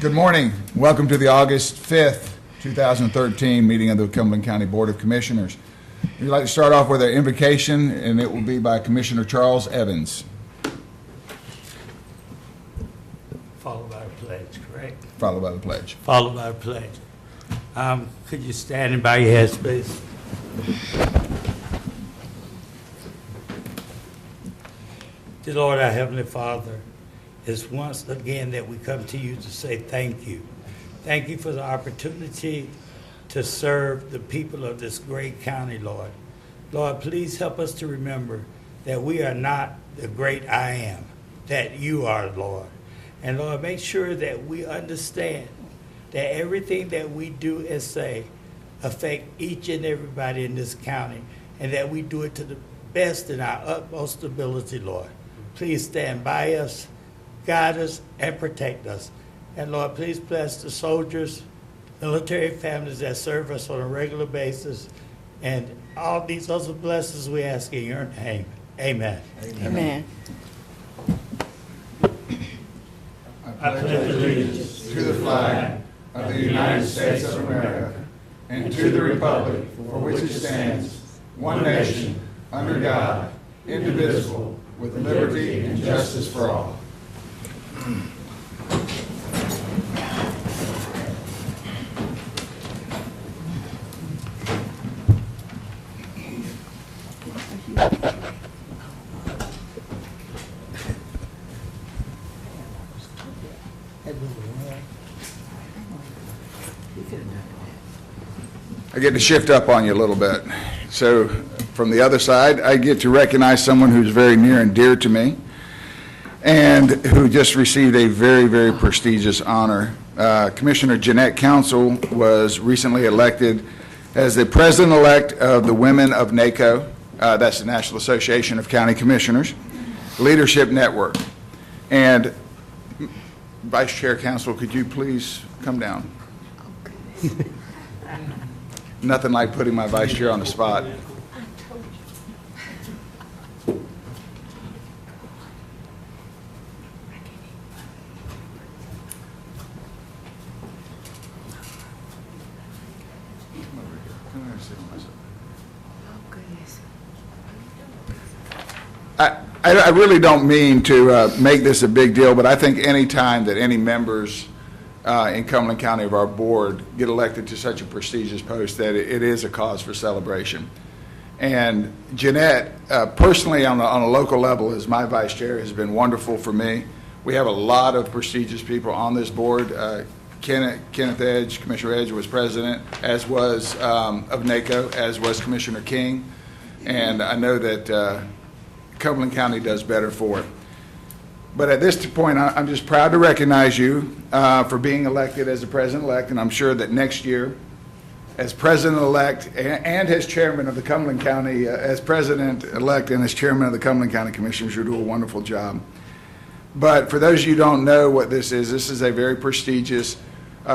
Good morning. Welcome to the August 5th, 2013 meeting of the Cumberland County Board of Commissioners. We'd like to start off with an invocation, and it will be by Commissioner Charles Evans. Followed by a pledge, correct? Followed by the pledge. Followed by a pledge. Could you stand and bow your heads, please? Dear Lord, our Heavenly Father, it's once again that we come to you to say thank you. Thank you for the opportunity to serve the people of this great county, Lord. Lord, please help us to remember that we are not the great I am, that you are, Lord. And Lord, make sure that we understand that everything that we do and say affect each and everybody in this county, and that we do it to the best in our utmost ability, Lord. Please stand by us, guide us, and protect us. And Lord, please bless the soldiers, military families that serve us on a regular basis, and all these other blessings we ask in your name. Amen. Amen. I pledge allegiance to the flag of the United States of America and to the republic for which it stands, one nation, under God, indivisible, with liberty and justice for all. I get to shift up on you a little bit. So from the other side, I get to recognize someone who's very near and dear to me and who just received a very, very prestigious honor. Commissioner Jeanette Council was recently elected as the president-elect of the Women of NACO, that's the National Association of County Commissioners, Leadership Network. And Vice Chair Council, could you please come down? Nothing like putting my vice chair on the spot. I really don't mean to make this a big deal, but I think any time that any members in Cumberland County of our board get elected to such a prestigious post, that it is a cause for celebration. And Jeanette, personally on a local level, as my vice chair, has been wonderful for me. We have a lot of prestigious people on this board. Kenneth Edge, Commissioner Edge was president, as was of NACO, as was Commissioner King. And I know that Cumberland County does better for it. But at this point, I'm just proud to recognize you for being elected as the president-elect, and I'm sure that next year, as president-elect and as chairman of the Cumberland County, as president-elect and as chairman of the Cumberland County Commissioners, you'll do a wonderful job. But for those of you who don't know what this is a very prestigious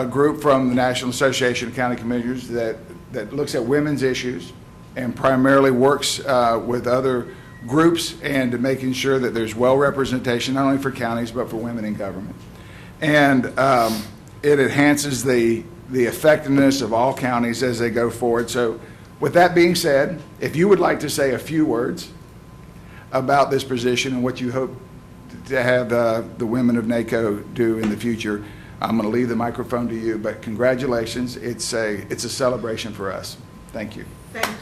group from the National Association of County Commissioners that looks at women's issues and primarily works with other groups and making sure that there's well representation, not only for counties, but for women in government. And it enhances the effectiveness of all counties as they go forward. So with that being said, if you would like to say a few words about this position and what you hope to have the women of NACO do in the future, I'm going to leave the microphone to you, but congratulations. It's a celebration for us. Thank you. Thank you.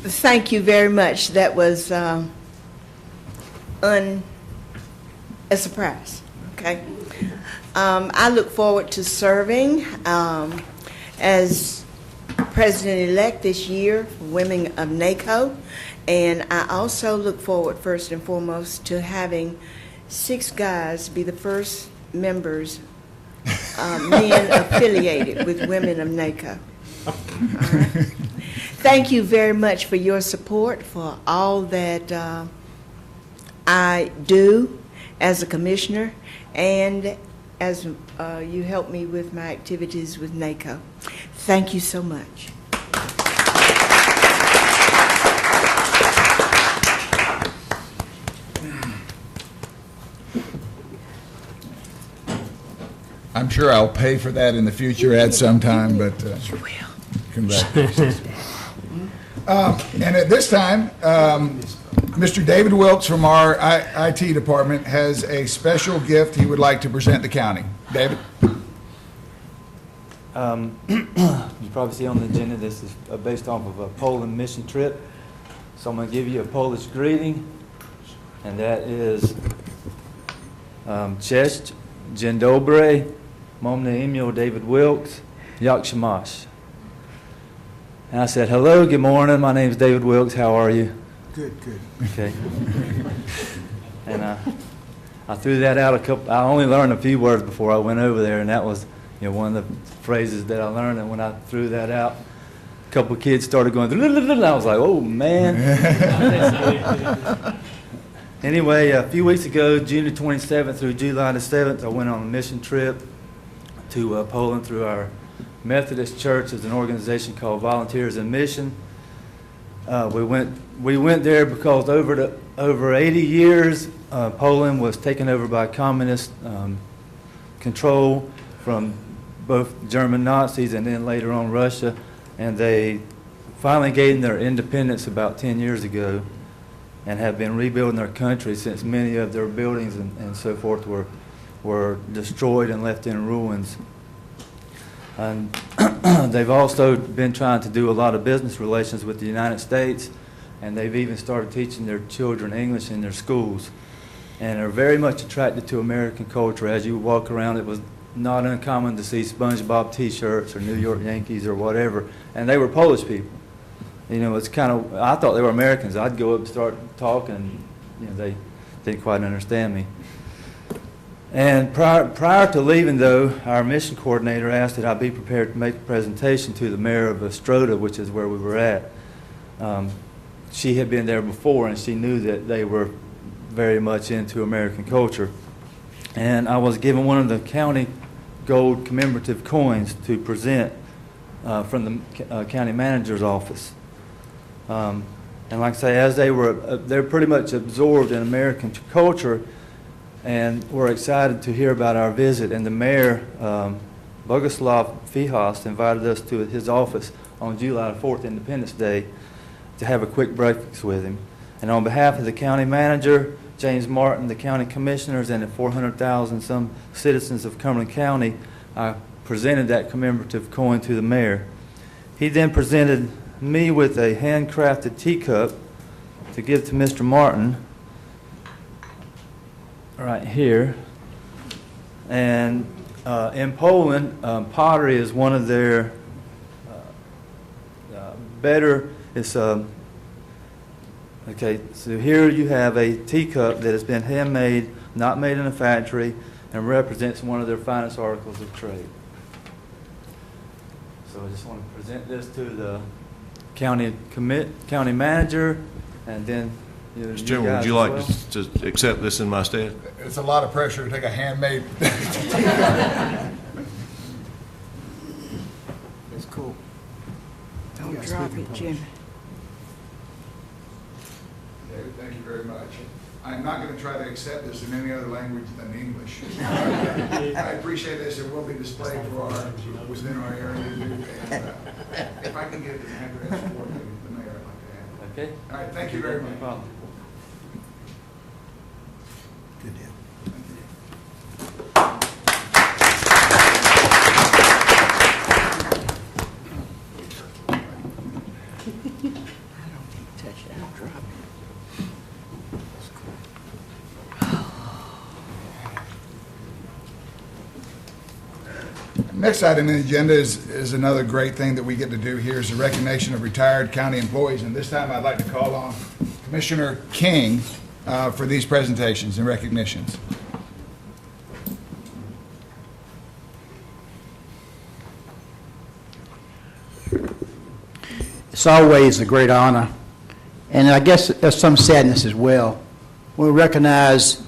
Thank you very much. That was a surprise. Okay. I look forward to serving as president-elect this year for Women of NACO, and I also look forward, first and foremost, to having 6 guys be the first members, men affiliated with Women of NACO. All right. Thank you very much for your support for all that I do as a commissioner, and as you help me with my activities with NACO. Thank you so much. I'm sure I'll pay for that in the future at some time, but congratulations. And at this time, Mr. David Wilkes from our IT department has a special gift he would like to present the county. David? You probably see on the agenda, this is based off of a Poland mission trip. So I'm going to give you a Polish greeting, and that is Cześć, dzień dobry, mam na imię David Wilkes, jak się masz? And I said, hello, good morning, my name's David Wilkes, how are you? Good, good. Okay. And I threw that out I only learned a few words before I went over there, and that was, one of the phrases that I learned. And when I threw that out, a couple of kids started going, and I was like, oh, man. Anyway, a few weeks ago, June the 27th through July the 7th, I went on a mission trip to Poland through our Methodist Church. There's an organization called Volunteers in Mission. We went there because over 80 years, Poland was taken over by communist control from both German Nazis and then later on Russia, and they finally gained their independence about 10 years ago and have been rebuilding their country since many of their buildings and so forth were destroyed and left in ruins. And they've also been trying to do a lot of business relations with the United States, and they've even started teaching their children English in their schools, and are very much attracted to American culture. As you walk around, it was not uncommon to see SpongeBob T-shirts or New York Yankees or whatever, and they were Polish people. It's kind of, I thought they were Americans. I'd go up and start talking, and they didn't quite understand me. And prior to leaving, though, our mission coordinator asked that I be prepared to make a presentation to the mayor of Ostroda, which is where we were at. She had been there before, and she knew that they were very much into American culture. And I was given one of the county gold commemorative coins to present from the county manager's office. And like I say, as they're pretty much absorbed in American culture, and we're excited to hear about our visit. And the mayor, Boguslav Fihas, invited us to his office on July 4th, Independence Day, to have a quick breakfast with him. And on behalf of the county manager, James Martin, the county commissioners, and the 400,000 some citizens of Cumberland County, I presented that commemorative coin to the mayor. He then presented me with a handcrafted teacup to give to Mr. Martin right here. And in Poland, pottery is one of their better, okay, so here you have a teacup that has been handmade, not made in a factory, and represents one of their finest articles of trade. So I just want to present this to the county manager, and then Mr. Chairman, would you like to accept this in my stead? It's a lot of pressure to take a handmade. That's cool. Don't drop it, Jimmy. David, thank you very much. I'm not going to try to accept this in any other language than English. I appreciate this. It will be displayed within our area. And, if I can get the address for the mayor, I'd like to have it. Okay. All right, thank you very much. No problem. Good deal. Touch it, I'll drop it. Next item on the agenda is another great thing that we get to do here is the recognition of retired county employees. And this time I'd like to call on Commissioner King for these presentations and recognitions. It's always a great honor, and I guess there's some sadness as well. We recognize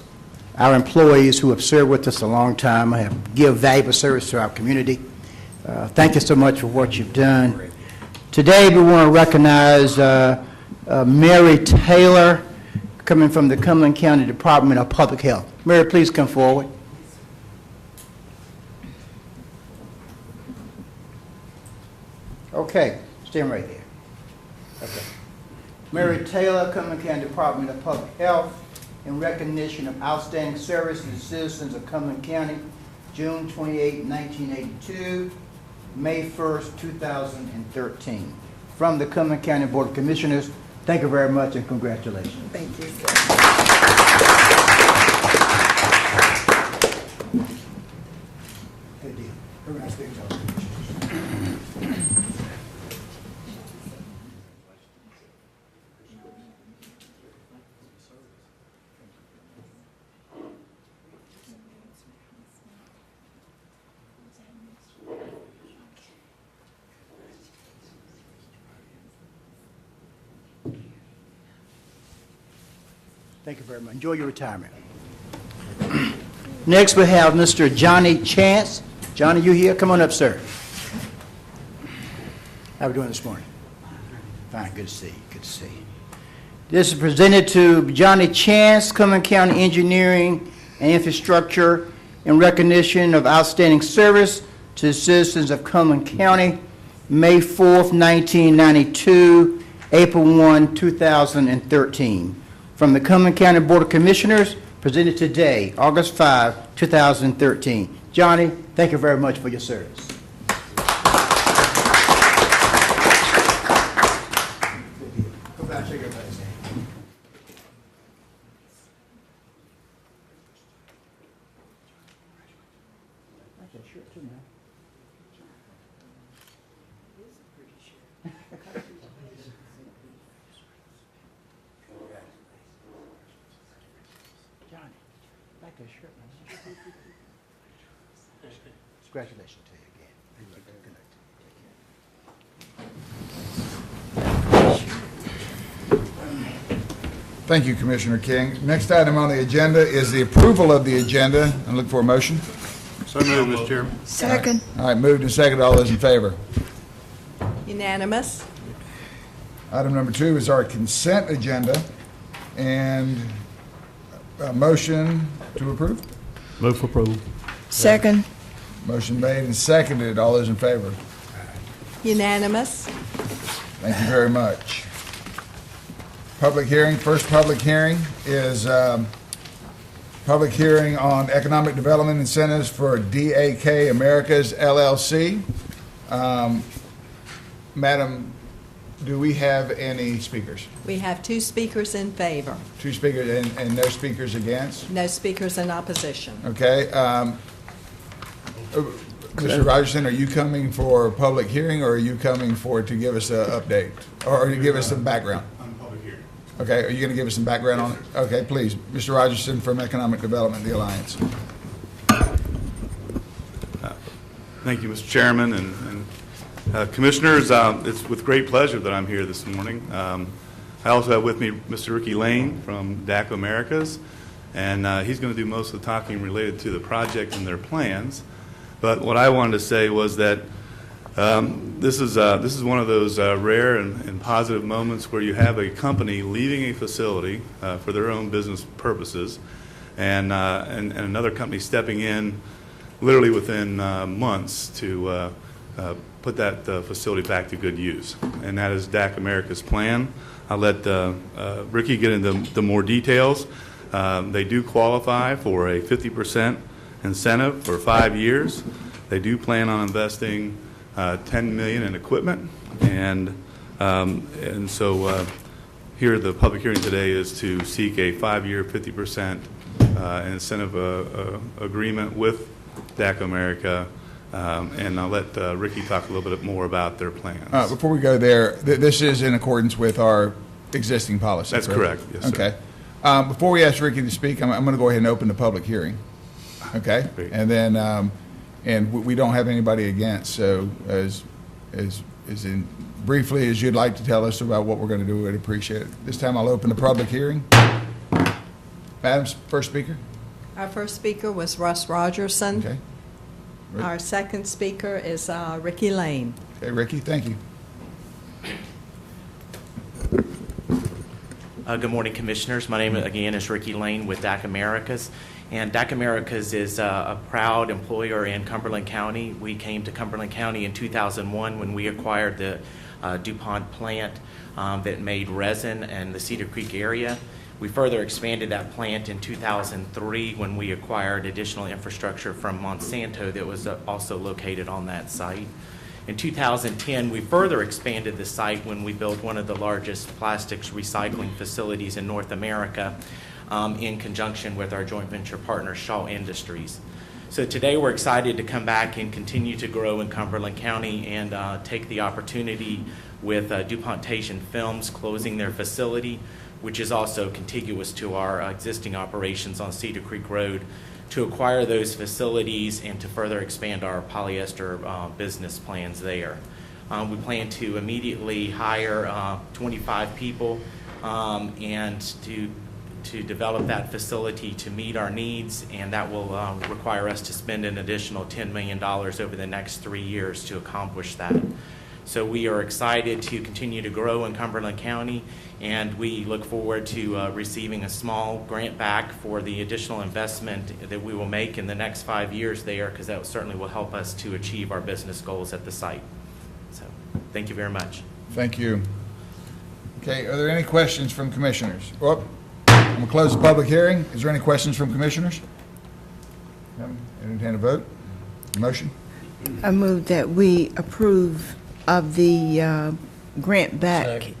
our employees who have served with us a long time, have given valuable service to our community. Thank you so much for what you've done. Today, we want to recognize Mary Taylor, coming from the Cumberland County Department of Public Health. Mary, please come forward. Okay, stand right there. Okay. Mary Taylor, Cumberland County Department of Public Health, in recognition of outstanding service to the citizens of Cumberland County, June 28, 1982, May 1st, 2013. From the Cumberland County Board of Commissioners, thank you very much and congratulations. Thank you. Good deal. Very nice big job. Thank you very much. Enjoy your retirement. Next, we have Mr. Johnny Chance. Johnny, you here? Come on up, sir. How are we doing this morning? Fine, good to see you, good to see you. This is presented to Johnny Chance, Cumberland County Engineering and Infrastructure, in recognition of outstanding service to the citizens of Cumberland County, May 4th, 1992, April 1, 2013. From the Cumberland County Board of Commissioners, presented today, August 5, 2013. Johnny, thank you very much for your service. Go back, shake everybody's hand. Like that shirt too, man. Johnny, like that shirt, man. Congratulations to you again. Good night. Thank you, Commissioner King. Next item on the agenda is the approval of the agenda. I look for a motion. So moved, Mr. Chairman. Second. All right, moved and seconded. All those in favor? Unanimous. Item number 2 is our consent agenda, and a motion to approve. Move for approval. Second. Motion made and seconded. All those in favor? Unanimous. Thank you very much. Public hearing, first public hearing is public hearing on economic development incentives for DAK Americas LLC. Madam, do we have any speakers? We have 2 speakers in favor, 2 speakers and no speakers against? no speakers in opposition. Okay. Mr. Rogerson, are you coming for a public hearing, or are you coming for to give us an update, or to give us some background? On public hearing. Okay, are you going to give us some background on it? Okay, please. Mr. Rogerson from Economic Development, the Alliance. Thank you, Mr. Chairman and Commissioners. It's with great pleasure that I'm here this morning. I also have with me Mr. Ricky Lane from DAC Americas, and he's going to do most of the talking related to the project and their plans. But what I wanted to say was that this is one of those rare and positive moments where you have a company leaving a facility for their own business purposes, and another company stepping in literally within months to put that facility back to good use. And that is DAC America's plan. I'll let Ricky get into the more details. They do qualify for a 50% incentive for 5 years. They do plan on investing $10 million in equipment, and so here the public hearing today is to seek a 5-year 50% incentive agreement with DAC America, and I'll let Ricky talk a little bit more about their plans. Before we go there, this is in accordance with our existing policy. That's correct. Yes, sir. Okay. Before we ask Ricky to speak, I'm going to go ahead and open the public hearing. Okay? Great. And then, and we don't have anybody against, so briefly as you'd like to tell us about what we're going to do, we'd appreciate it. This time I'll open the public hearing. Madam's first speaker. Our first speaker was Russ Rogerson. Okay. Our second speaker is Ricky Lane. Okay, Ricky, thank you. Good morning, Commissioners. My name, again, is Ricky Lane with DAC Americas, And DAC Americas is a proud employer in Cumberland County. We came to Cumberland County in 2001 when we acquired the DuPont plant that made resin in the Cedar Creek area. We further expanded that plant in 2003 when we acquired additional infrastructure from Monsanto that was also located on that site. In 2010, we further expanded the site when we built one of the largest plastics recycling facilities in North America in conjunction with our joint venture partner, Shaw Industries. So today we're excited to come back and continue to grow in Cumberland County and take the opportunity with DuPontation Films closing their facility, which is also contiguous to our existing operations on Cedar Creek Road, to acquire those facilities and to further expand our polyester business plans there. We plan to immediately hire 25 people and to develop that facility to meet our needs, and that will require us to spend an additional $10 million over the next 3 years to accomplish that. So we are excited to continue to grow in Cumberland County, and we look forward to receiving a small grant back for the additional investment that we will make in the next 5 years there, because that certainly will help us to achieve our business goals at the site. So thank you very much. Thank you. Okay, are there any questions from commissioners? I'm going to close the public hearing. Is there any questions from commissioners? Entertain a vote? Motion? I move that we approve of the grant back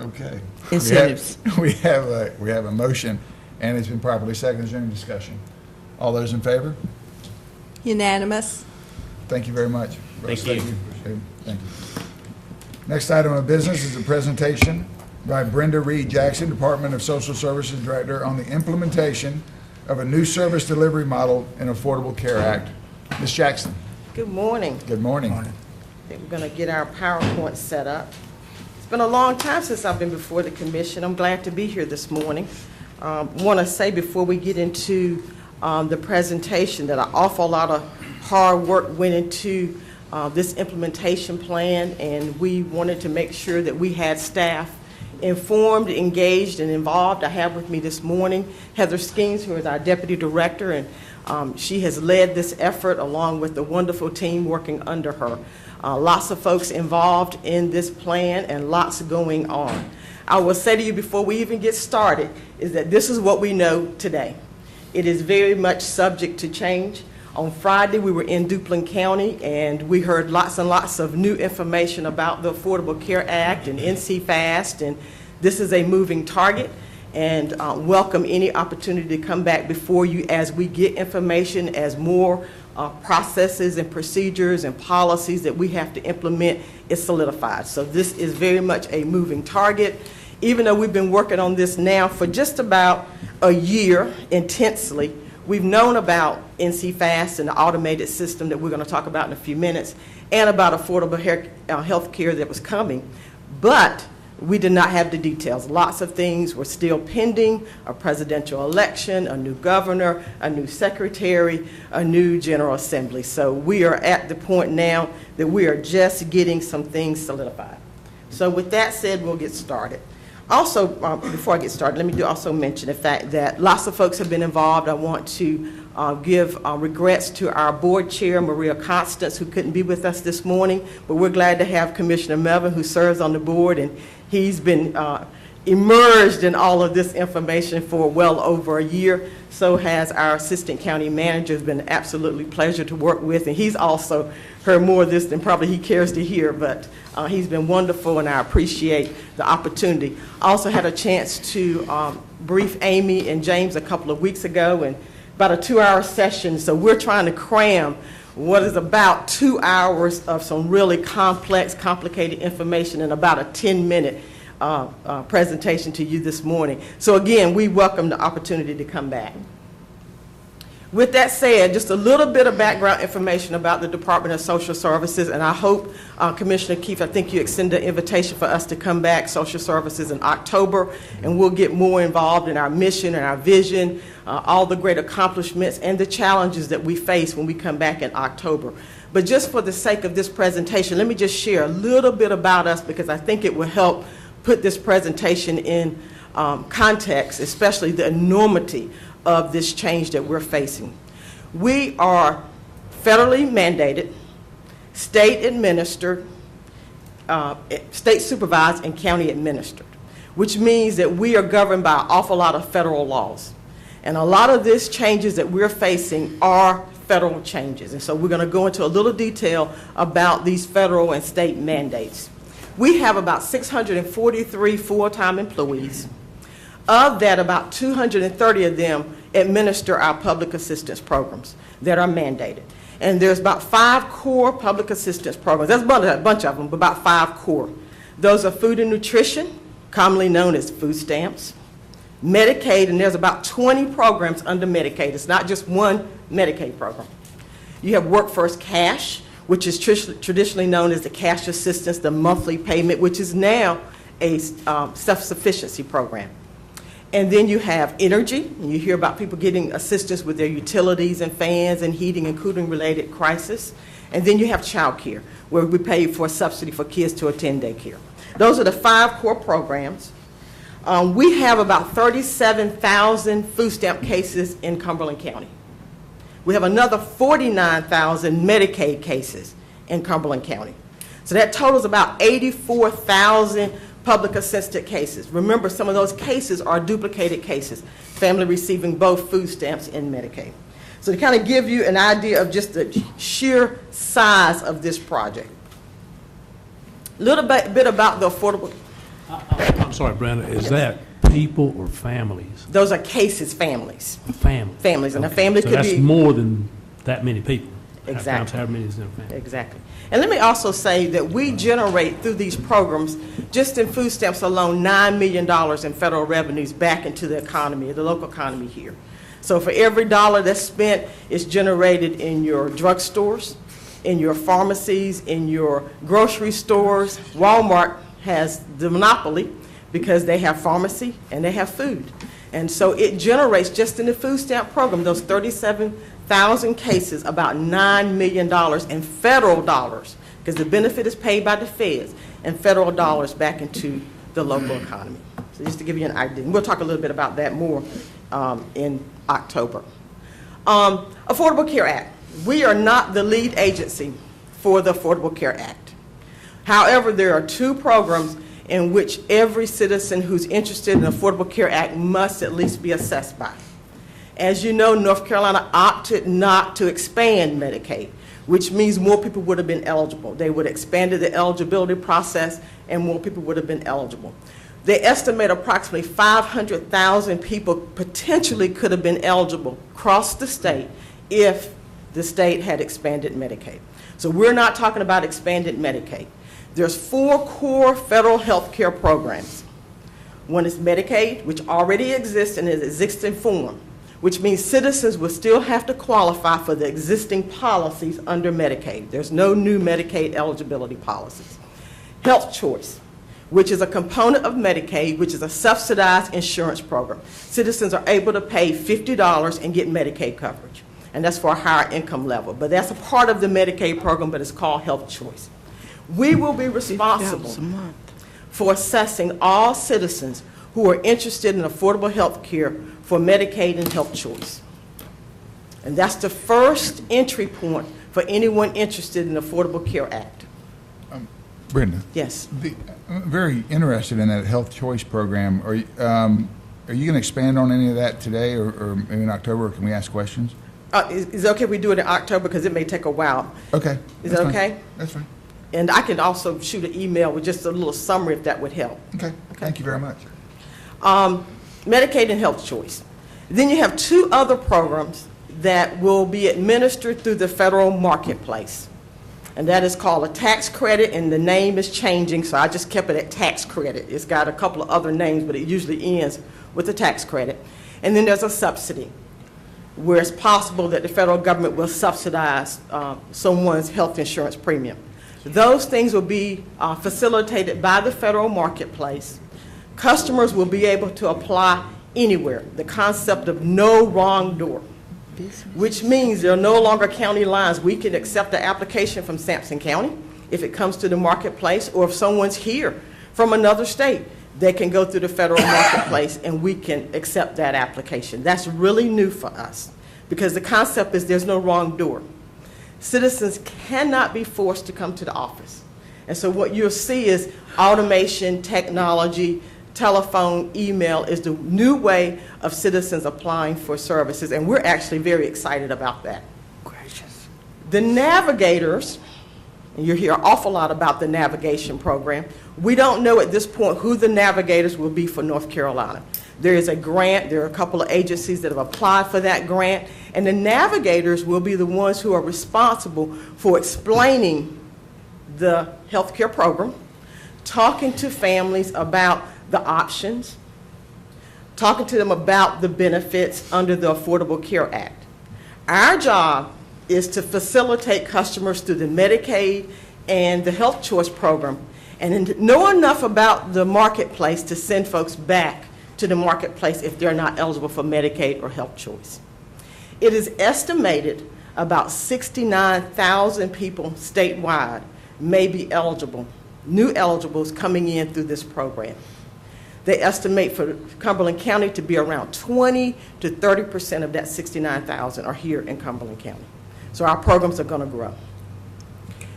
Okay. incentives. We have a motion, and it's been properly seconded. Is there any discussion? All those in favor? Unanimous. Thank you very much. Thank Russ, you. Thank you. Next item of business is a presentation by Brenda Reed Jackson, Department of Social Services Director, on the implementation of a new service delivery model in Affordable Care Act. Ms. Jackson. Good morning. Good morning. I think we're going to get our PowerPoint set up. It's been a long time since I've been before the commission. I'm glad to be here this morning. Want to say before we get into the presentation that an awful lot of hard work went into this implementation plan, and we wanted to make sure that we had staff informed, engaged, and involved. I have with me this morning Heather Skeens, who is our Deputy Director, and she has led this effort along with the wonderful team working under her. Lots of folks involved in this plan and lots going on. I will say to you before we even get started is that this is what we know today. It is very much subject to change. On Friday, we were in Duplin County, and we heard lots and lots of new information about the Affordable Care Act and NC Fast, and this is a moving target, and welcome any opportunity to come back before you as we get information, as more processes and procedures and policies that we have to implement is solidified. So this is very much a moving target. Even though we've been working on this now for just about a year intensely, we've known about NC Fast and the automated system that we're going to talk about in a few minutes, and about affordable health care that was coming, but we did not have the details. Lots of things were still pending: a presidential election, a new governor, a new secretary, a new General Assembly. So we are at the point now that we are just getting some things solidified. So with that said, we'll get started. Also, before I get started, let me also mention the fact that lots of folks have been involved. I want to give regrets to our board chair, Maria Constance, who couldn't be with us this morning, but we're glad to have Commissioner Melvin, who serves on the board, and he's been immersed in all of this information for well over a year. So has our assistant county manager. It's been an absolutely pleasure to work with, and he's also heard more of this than probably he cares to hear, but he's been wonderful, and I appreciate the opportunity. I also had a chance to brief Amy and James a couple of weeks ago, and about a 2-hour session, so we're trying to cram what is about 2 hours of some really complex, complicated information in about a 10-minute presentation to you this morning. So again, we welcome the opportunity to come back. With that said, just a little bit of background information about the Department of Social Services, and I hope, Commissioner Keefe, I think you extended an invitation for us to come back, Social Services, in October, and we'll get more involved in our mission and our vision, all the great accomplishments and the challenges that we face when we come back in October. But just for the sake of this presentation, let me just share a little bit about us, because I think it will help put this presentation in context, especially the enormity of this change that we're facing. We are federally mandated, state administered, state supervised, and county administered, which means that we are governed by an awful lot of federal laws. And a lot of these changes that we're facing are federal changes. And so we're going to go into a little detail about these federal and state mandates. We have about 643 full-time employees. Of that, about 230 of them administer our public assistance programs that are mandated. And there's about 5 core public assistance programs. There's a bunch of them, but about 5 core. Those are food and nutrition, commonly known as food stamps, Medicaid, and there's about 20 programs under Medicaid. It's not just one Medicaid program. You have Work First Cash, which is traditionally known as the cash assistance, the monthly payment, which is now a self-sufficiency program. And then you have energy, and you hear about people getting assistance with their utilities and fans and heating and cooling related crisis. And then you have child care, where we pay for a subsidy for kids to attend daycare. Those are the 5 core programs. We have about 37,000 food stamp cases in Cumberland County. We have another 49,000 Medicaid cases in Cumberland County. So that totals about 84,000 public assistance cases. Remember, some of those cases are duplicated cases, family receiving both food stamps and Medicaid. So to kind of give you an idea of just the sheer size of this project. A little bit about the affordable. I'm sorry, Brenda, is that people or families? Those are cases, families. Families. Families, and Okay. a family So could that's be. more than that many people. Exactly. Times however many is in a family. Exactly. And let me also say that we generate through these programs, just in food stamps alone, $9 million in federal revenues back into the economy, the local economy here. So for every dollar that's spent, it's generated in your drugstores, in your pharmacies, in your grocery stores. Walmart has the monopoly because they have pharmacy and they have food. And so it generates, just in the food stamp program, those 37,000 cases, about $9 million in federal dollars, because the benefit is paid by the feds, and federal dollars back into the local economy. So just to give you an idea. We'll talk a little bit about that more in October. Affordable Care Act. We are not the lead agency for the Affordable Care Act. However, there are 2 programs in which every citizen who's interested in the Affordable Care Act must at least be assessed by. As you know, North Carolina opted not to expand Medicaid, which means more people would have been eligible. They would have expanded the eligibility process and more people would have been eligible. They estimate approximately 500,000 people potentially could have been eligible across the state if the state had expanded Medicaid. So we're not talking about expanded Medicaid. There's 4 core federal health care programs. One is Medicaid, which already exists in its existing form, which means citizens will still have to qualify for the existing policies under Medicaid. There's no new Medicaid eligibility policies. Health Choice, which is a component of Medicaid, which is a subsidized insurance program. Citizens are able to pay $50 and get Medicaid coverage, and that's for a higher income level. But that's a part of the Medicaid program, but it's called Health Choice. We will be responsible for assessing all citizens who are interested in affordable health care for Medicaid and Health Choice. And that's the first entry point for anyone interested in the Affordable Care Act. Brenda? Yes. I'm very interested in that Health Choice program. Are you going to expand on any of that today or maybe in October, or can we ask questions? Is it okay if we do it in October, because it may take a while? Okay. Is that okay? That's fine. And I can also shoot an email with just a little summary if that would help. Okay. Thank you very much. Medicaid and Health Choice. Then you have 2 other programs that will be administered through the federal marketplace. And that is called a tax credit, and the name is changing, so I just kept it at tax credit. It's got a couple of other names, but it usually ends with a tax credit. And then there's a subsidy, where it's possible that the federal government will subsidize someone's health insurance premium. Those things will be facilitated by the federal marketplace. Customers will be able to apply anywhere. The concept of no wrong door, which means there are no longer county lines. We can accept the application from Sampson County if it comes to the marketplace, or if someone's here from another state, they can go through the federal marketplace and we can accept that application. That's really new for us because the concept is there's no wrong door. Citizens cannot be forced to come to the office. And so what you'll see is automation, technology, telephone, email is the new way of citizens applying for services, and we're actually very excited about that. Gracious. The navigators, and you hear an awful lot about the navigation program. We don't know at this point who the navigators will be for North Carolina. There is a grant. There are a couple of agencies that have applied for that grant, and the navigators will be the ones who are responsible for explaining the health care program, talking to families about the options, talking to them about the benefits under the Affordable Care Act. Our job is to facilitate customers through the Medicaid and the Health Choice program and know enough about the marketplace to send folks back to the marketplace if they're not eligible for Medicaid or Health Choice. It is estimated about 69,000 people statewide may be eligible, new eligibles coming in through this program. They estimate for Cumberland County to be around 20 to 30% of that 69,000 are here in Cumberland County. So our programs are going to grow.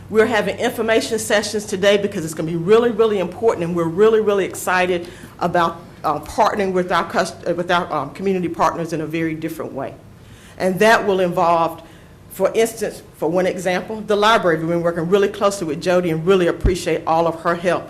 We're having information sessions today because it's going to be really, really important, and we're really, really excited about partnering with our community partners in a very different way. And that will involve, for instance, for one example, the library. We've been working really closely with Jody and really appreciate all of her help.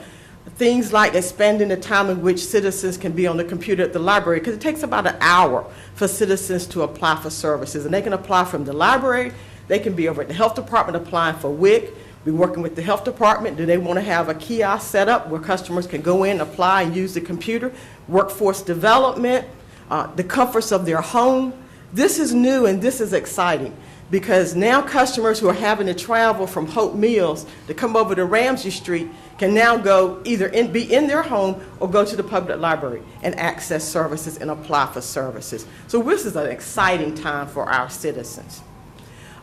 Things like expanding the time in which citizens can be on the computer at the library, because it takes about an hour for citizens to apply for services. And they can apply from the library, they can be over at the health department applying for WIC. We're working with the health department. Do they want to have a kiosk set up where customers can go in, apply, and use the computer? Workforce development, the comforts of their home. This is new and this is exciting because now customers who are having to travel from Hope Mills to come over to Ramsey Street can now go either be in their home or go to the public library and access services and apply for services. So this is an exciting time for our citizens.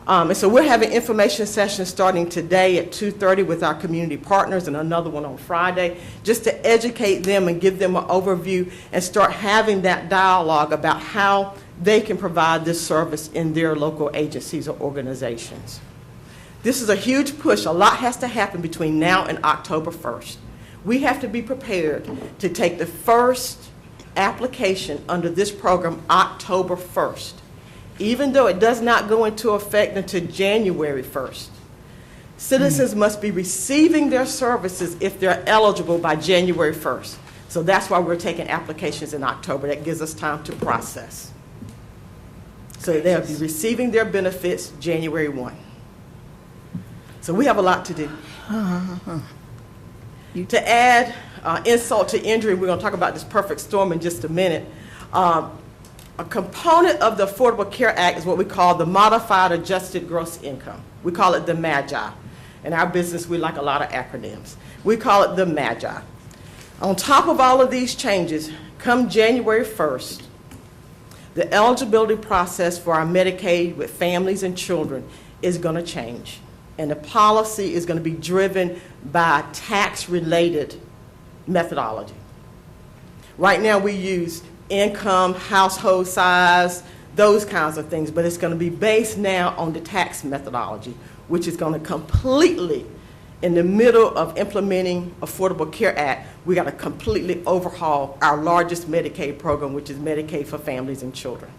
And so we're having information sessions starting today at 2:30 with our community partners and another one on Friday, just to educate them and give them an overview and start having that dialogue about how they can provide this service in their local agencies or organizations. This is a huge push. A lot has to happen between now and October 1st. We have to be prepared to take the first application under this program October 1st. Even though it does not go into effect until January 1st. Citizens must be receiving their services if they're eligible by January 1st. So that's why we're taking applications in October. That gives us time to process. So they'll be receiving their benefits January 1. So we have a lot to do. To add insult to injury, we're going to talk about this perfect storm in just a minute. A component of the Affordable Care Act is what we call the Modified Adjusted Gross Income. We call it the MAGI. In our business, we like a lot of acronyms. We call it the MAGI. On top of all of these changes, come January 1st, the eligibility process for our Medicaid with families and children is going to change. And the policy is going to be driven by tax-related methodology. Right now, we use income, household size, those kinds of things, but it's going to be based now on the tax methodology, which is going to completely, in the middle of implementing Affordable Care Act, we got to completely overhaul our largest Medicaid program, which is Medicaid for families and children.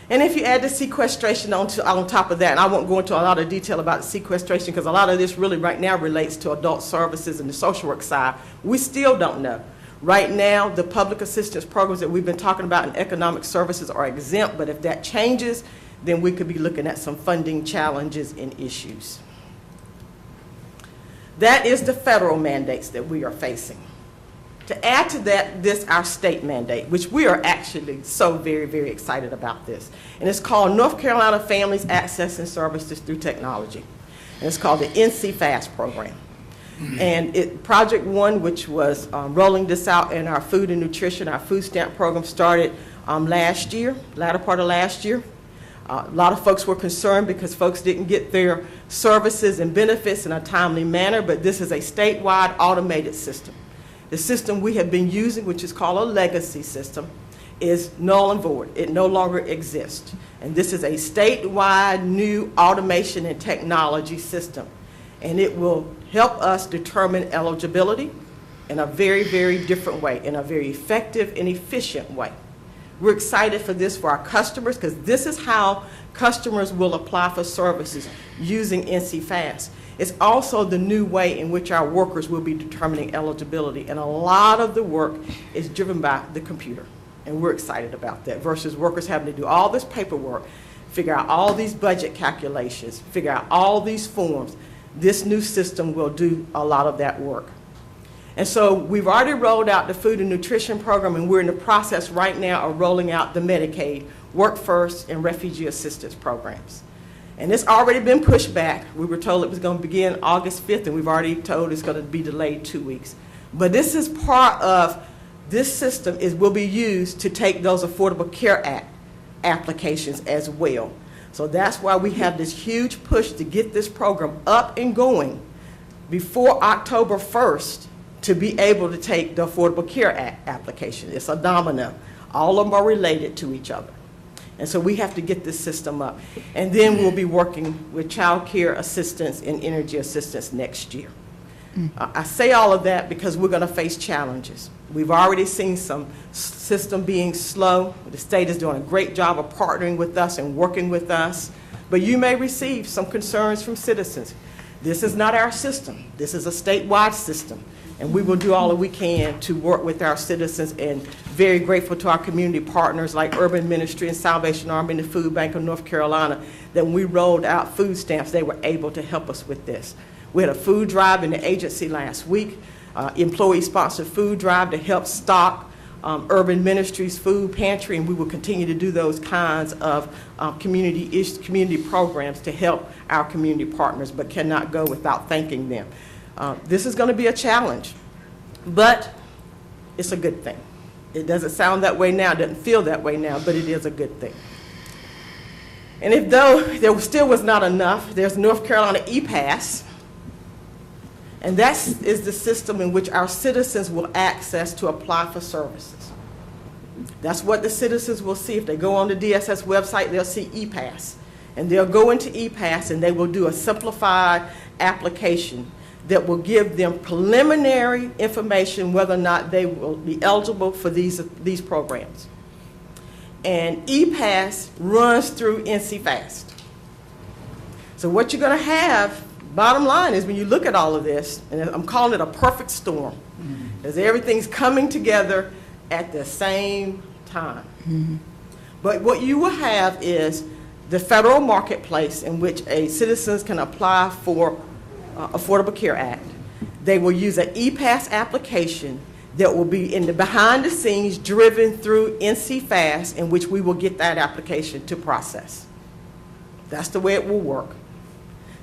And if you add the sequestration on top of that, and I won't go into a lot of detail about sequestration because a lot of this really right now relates to adult services and the social work side, we still don't know. Right now, the public assistance programs that we've been talking about in economic services are exempt, but if that changes, then we could be looking at some funding challenges and issues. That is the federal mandates that we are facing. To add to that, our state mandate, which we are actually so very, very excited about this. And it's called North Carolina Families Accessing Services Through Technology. And it's called the NC FAST program. And Project One, which was rolling this out in our food and nutrition, our food stamp program started last year, latter part of last year. A lot of folks were concerned because folks didn't get their services and benefits in a timely manner, but this is a statewide automated system. the system we have been using, which is called a legacy system, is null and void. It no longer exists. And this is a statewide new automation and technology system. And it will help us determine eligibility in a very, very different way, in a very effective and efficient way. We're excited for this for our customers because this is how customers will apply for services using NC Fast. It's also the new way in which our workers will be determining eligibility, and a lot of the work is driven by the computer, and we're excited about that versus workers having to do all this paperwork, figure out all these budget calculations, figure out all these forms. This new system will do a lot of that work. And so we've already rolled out the food and nutrition program, and we're in the process right now of rolling out the Medicaid, Work First, and refugee assistance programs. And it's already been pushed back. We were told it was going to begin August 5th, and we've already told it's going to be delayed 2 weeks. But this is part of this system will be used to take those Affordable Care Act applications as well. So that's why we have this huge push to get this program up and going before October 1st to be able to take the Affordable Care Act application. It's a domino. All of them are related to each other. And so we have to get this system up. And then we'll be working with child care assistance and energy assistance next year. I say all of that because we're going to face challenges. We've already seen some system being slow. The state is doing a great job of partnering with us and working with us. But you may receive some concerns from citizens. This is not our system. This is a statewide system. And we will do all that we can to work with our citizens, and very grateful to our community partners like Urban Ministry and Salvation Army and the Food Bank of North Carolina that when we rolled out food stamps, they were able to help us with this. We had a food drive in the agency last week, employee-sponsored food drive to help stock Urban Ministries food pantry, and we will continue to do those kinds of community programs to help our community partners, but cannot go without thanking them. This is going to be a challenge, but it's a good thing. It doesn't sound that way now, it doesn't feel that way now, but it is a good thing. And if though there still was not enough, there's North Carolina ePass, and that is the system in which our citizens will access to apply for services. That's what the citizens will see. If they go on the DSS website, they'll see ePass, and they'll go into ePass and they will do a simplified application that will give them preliminary information whether or not they will be eligible for these programs. And ePass runs through NC Fast. So what you're going to have, bottom line is when you look at all of this, and I'm calling it a perfect storm, because everything's coming together at the same time. But what you will have is the federal marketplace in which citizens can apply for Affordable Care Act. They will use an ePass application that will be in the behind the scenes driven through NC Fast, in which we will get that application to process. That's the way it will work.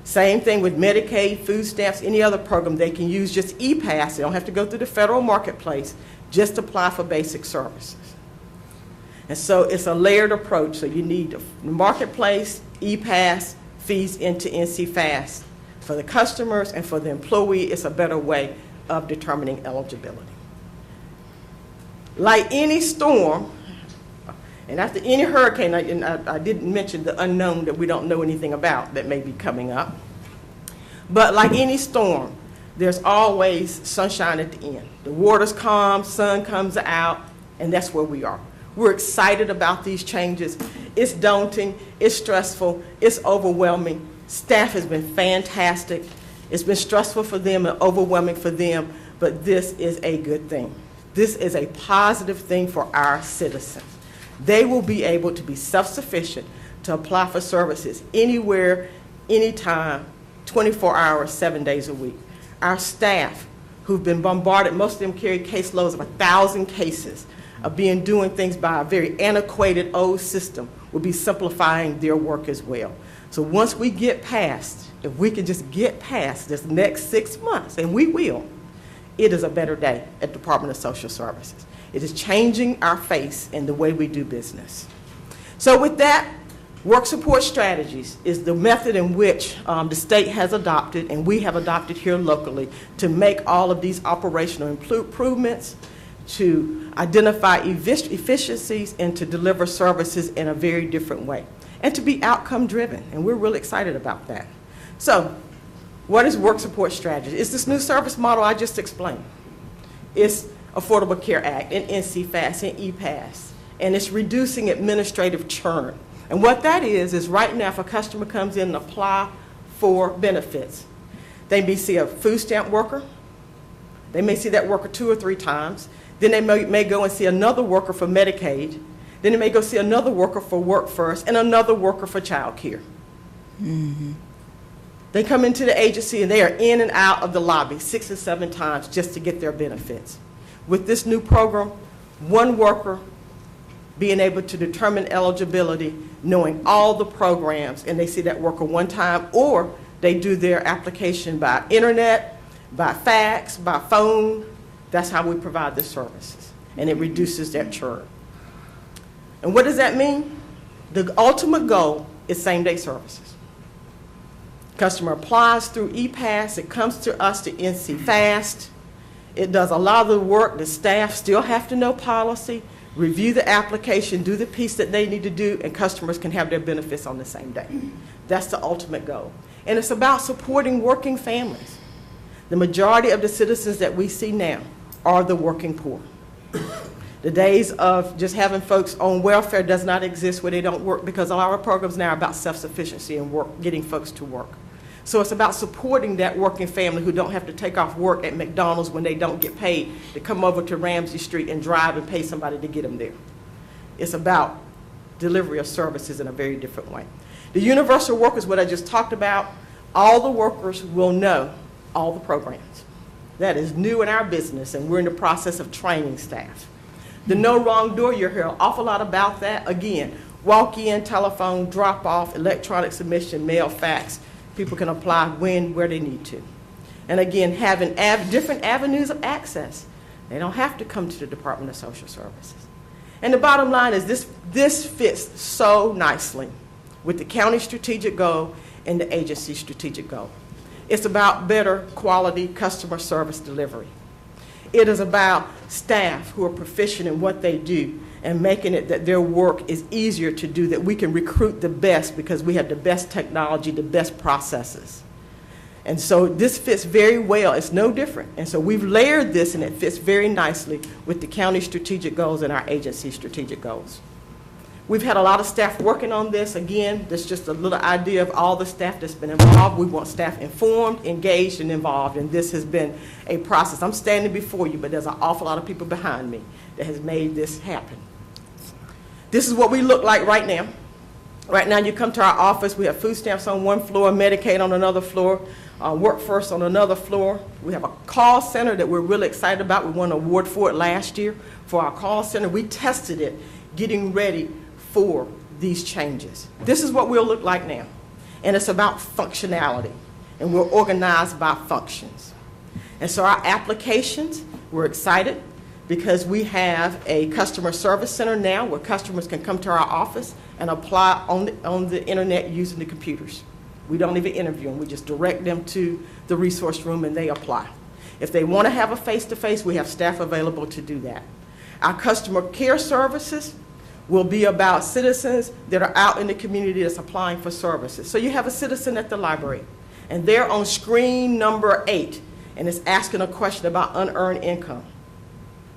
Same thing with Medicaid, food stamps, any other program. They can use just ePass. They don't have to go through the federal marketplace, just apply for basic services. And so it's a layered approach. So you need the marketplace, ePass, feeds into NC Fast. For the customers and for the employee, it's a better way of determining eligibility. Like any storm, and after any hurricane, I didn't mention the unknown that we don't know anything about that may be coming up. But like any storm, there's always sunshine at the end. The water's calm, sun comes out, and that's where we are. We're excited about these changes. It's daunting, it's stressful, it's overwhelming. Staff has been fantastic. It's been stressful for them and overwhelming for them, but this is a good thing. This is a positive thing for our citizens. They will be able to be self-sufficient to apply for services anywhere, anytime, 24 hours, 7 days a week. Our staff, who've been bombarded, most of them carry caseloads of 1,000 cases, of doing things by a very antiquated old system, will be simplifying their work as well. So once we get past, if we can just get past this next 6 months, and we will, it is a better day at Department of Social Services. It is changing our face in the way we do business. So with that, Work support strategies is the method in which the state has adopted and we have adopted here locally to make all of these operational improvements, to identify efficiencies, and to deliver services in a very different way, and to be outcome driven. And we're really excited about that. So what is work support strategy? It's this new service model I just explained. It's Affordable Care Act and NC FAST and EPASS, and it's reducing administrative churn. And what that is right now if a customer comes in and apply for benefits, they may see a food stamp worker, they may see that worker 2 or 3 times, then they may go and see another worker for Medicaid, then they may go see another worker for Work First and another worker for child care. They come into the agency and they are in and out of the lobby 6 or 7 times just to get their benefits. With this new program, one worker being able to determine eligibility, knowing all the programs, and they see that worker one time, or they do their application by internet, by fax, by phone. That's how we provide the services, and it reduces that churn. And what does that mean? The ultimate goal is same-day services. Customer applies through EPASS, it comes to us to NC FAST. It does a lot of the work. The staff still have to know policy, review the application, do the piece that they need to do, and customers can have their benefits on the same day. That's the ultimate goal. And it's about supporting working families. The majority of the citizens that we see now are the working poor. The days of just having folks on welfare does not exist where they don't work, because all our programs now are about self-sufficiency and work, getting folks to work. So it's about supporting that working family who don't have to take off work at McDonald's when they don't get paid to come over to Ramsey Street and drive and pay somebody to get them there. It's about delivery of services in a very different way. The universal work is what I just talked about. All the workers will know all the programs. That is new in our business, and we're in the process of training staff. The no wrong door, you'll hear an awful lot about that. Again, walk in, telephone, drop off, electronic submission, mail, fax. People can apply when, where they need to. And again, having different avenues of access. They don't have to come to the Department of Social Services. And the bottom line is this fits so nicely with the county strategic goal and the agency strategic goal. It's about better quality customer service delivery. It is about staff who are proficient in what they do and making it that their work is easier to do, that we can recruit the best because we have the best technology, the best processes. And so this fits very well. It's no different. And so we've layered this, and it fits very nicely with the county strategic goals and our agency strategic goals. We've had a lot of staff working on this. Again, that's just a little idea of all the staff that's been involved. We want staff informed, engaged, and involved, and this has been a process. I'm standing before you, but there's an awful lot of people behind me that has made this happen. This is what we look like right now. Right now, you come to our office, we have food stamps on one floor, Medicaid on another floor, Work First on another floor. We have a call center that we're really excited about. We won an award for it last year for our call center. We tested it, getting ready for these changes. This is what we'll look like now. And it's about functionality, and we're organized by functions. And so our applications, we're excited because we have a customer service center now where customers can come to our office and apply on the internet using the computers. We don't even interview them. We just direct them to the resource room and they apply. If they want to have a face-to-face, we have staff available to do that. Our customer care services will be about citizens that are out in the community that's applying for services. So you have a citizen at the library, and they're on screen number 8, and it's asking a question about unearned income.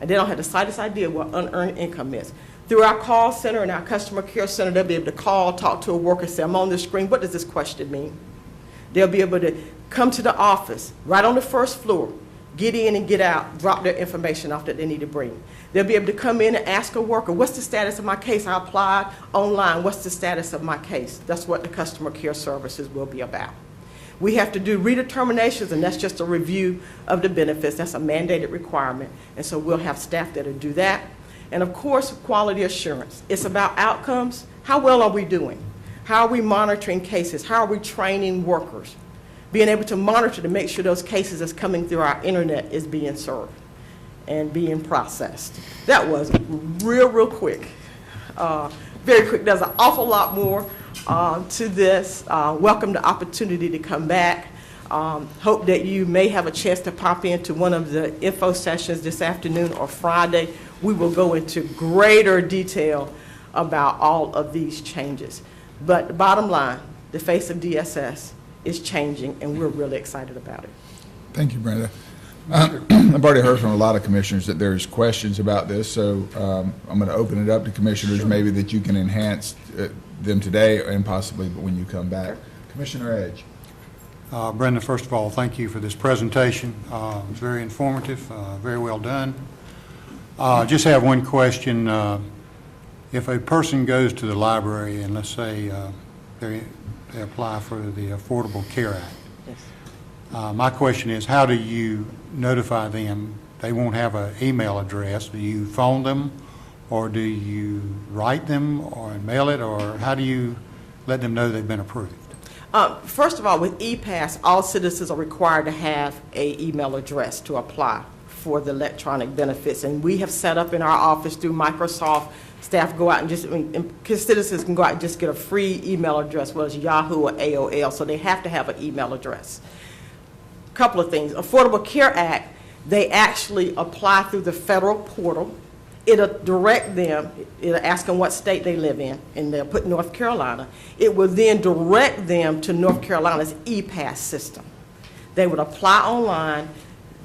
And they don't have the slightest idea what unearned income is. Through our call center and our customer care center, they'll be able to call, talk to a worker, say, I'm on the screen, what does this question mean? They'll be able to come to the office right on the first floor, get in and get out, drop their information off that they need to bring. They'll be able to come in and ask a worker, what's the status of my case? I applied online, what's the status of my case? That's what the customer care services will be about. We have to do redeterminations, and that's just a review of the benefits. That's a mandated requirement, and so we'll have staff that'll do that. And of course, quality assurance. It's about outcomes. How well are we doing? How are we monitoring cases? How are we training workers? Being able to monitor to make sure those cases that's coming through our internet is being served and being processed. That was real quick. Very quick. There's an awful lot more to this. Welcome the opportunity to come back. Hope that you may have a chance to pop into one of the info sessions this afternoon or Friday. We will go into greater detail about all of these changes. But the bottom line, the face of DSS is changing, and we're really excited about it. Thank you, Brenda. I've already heard from a lot of commissioners that there's questions about this, so I'm going to open it up to commissioners, maybe that you can enhance them today and possibly when you come back. Commissioner Edge. Brenda, first of all, thank you for this presentation. It was very informative, very well done. Just have one question. If a person goes to the library and let's say they apply for the Affordable Care Act, Yes. My question is, how do you notify them? They won't have an email address. Do you phone them, or do you write them or mail it, or how do you let them know they've been approved? First of all, with ePass, all citizens are required to have an email address to apply for the electronic benefits. And we have set up in our office through Microsoft, staff go out and citizens can go out and just get a free email address, whether it's Yahoo or AOL, so they have to have an email address. Couple of things. Affordable Care Act, they actually apply through the federal portal. It'll direct them, it'll ask them what state they live in, and they'll put North Carolina. It will then direct them to North Carolina's ePass system. They would apply online.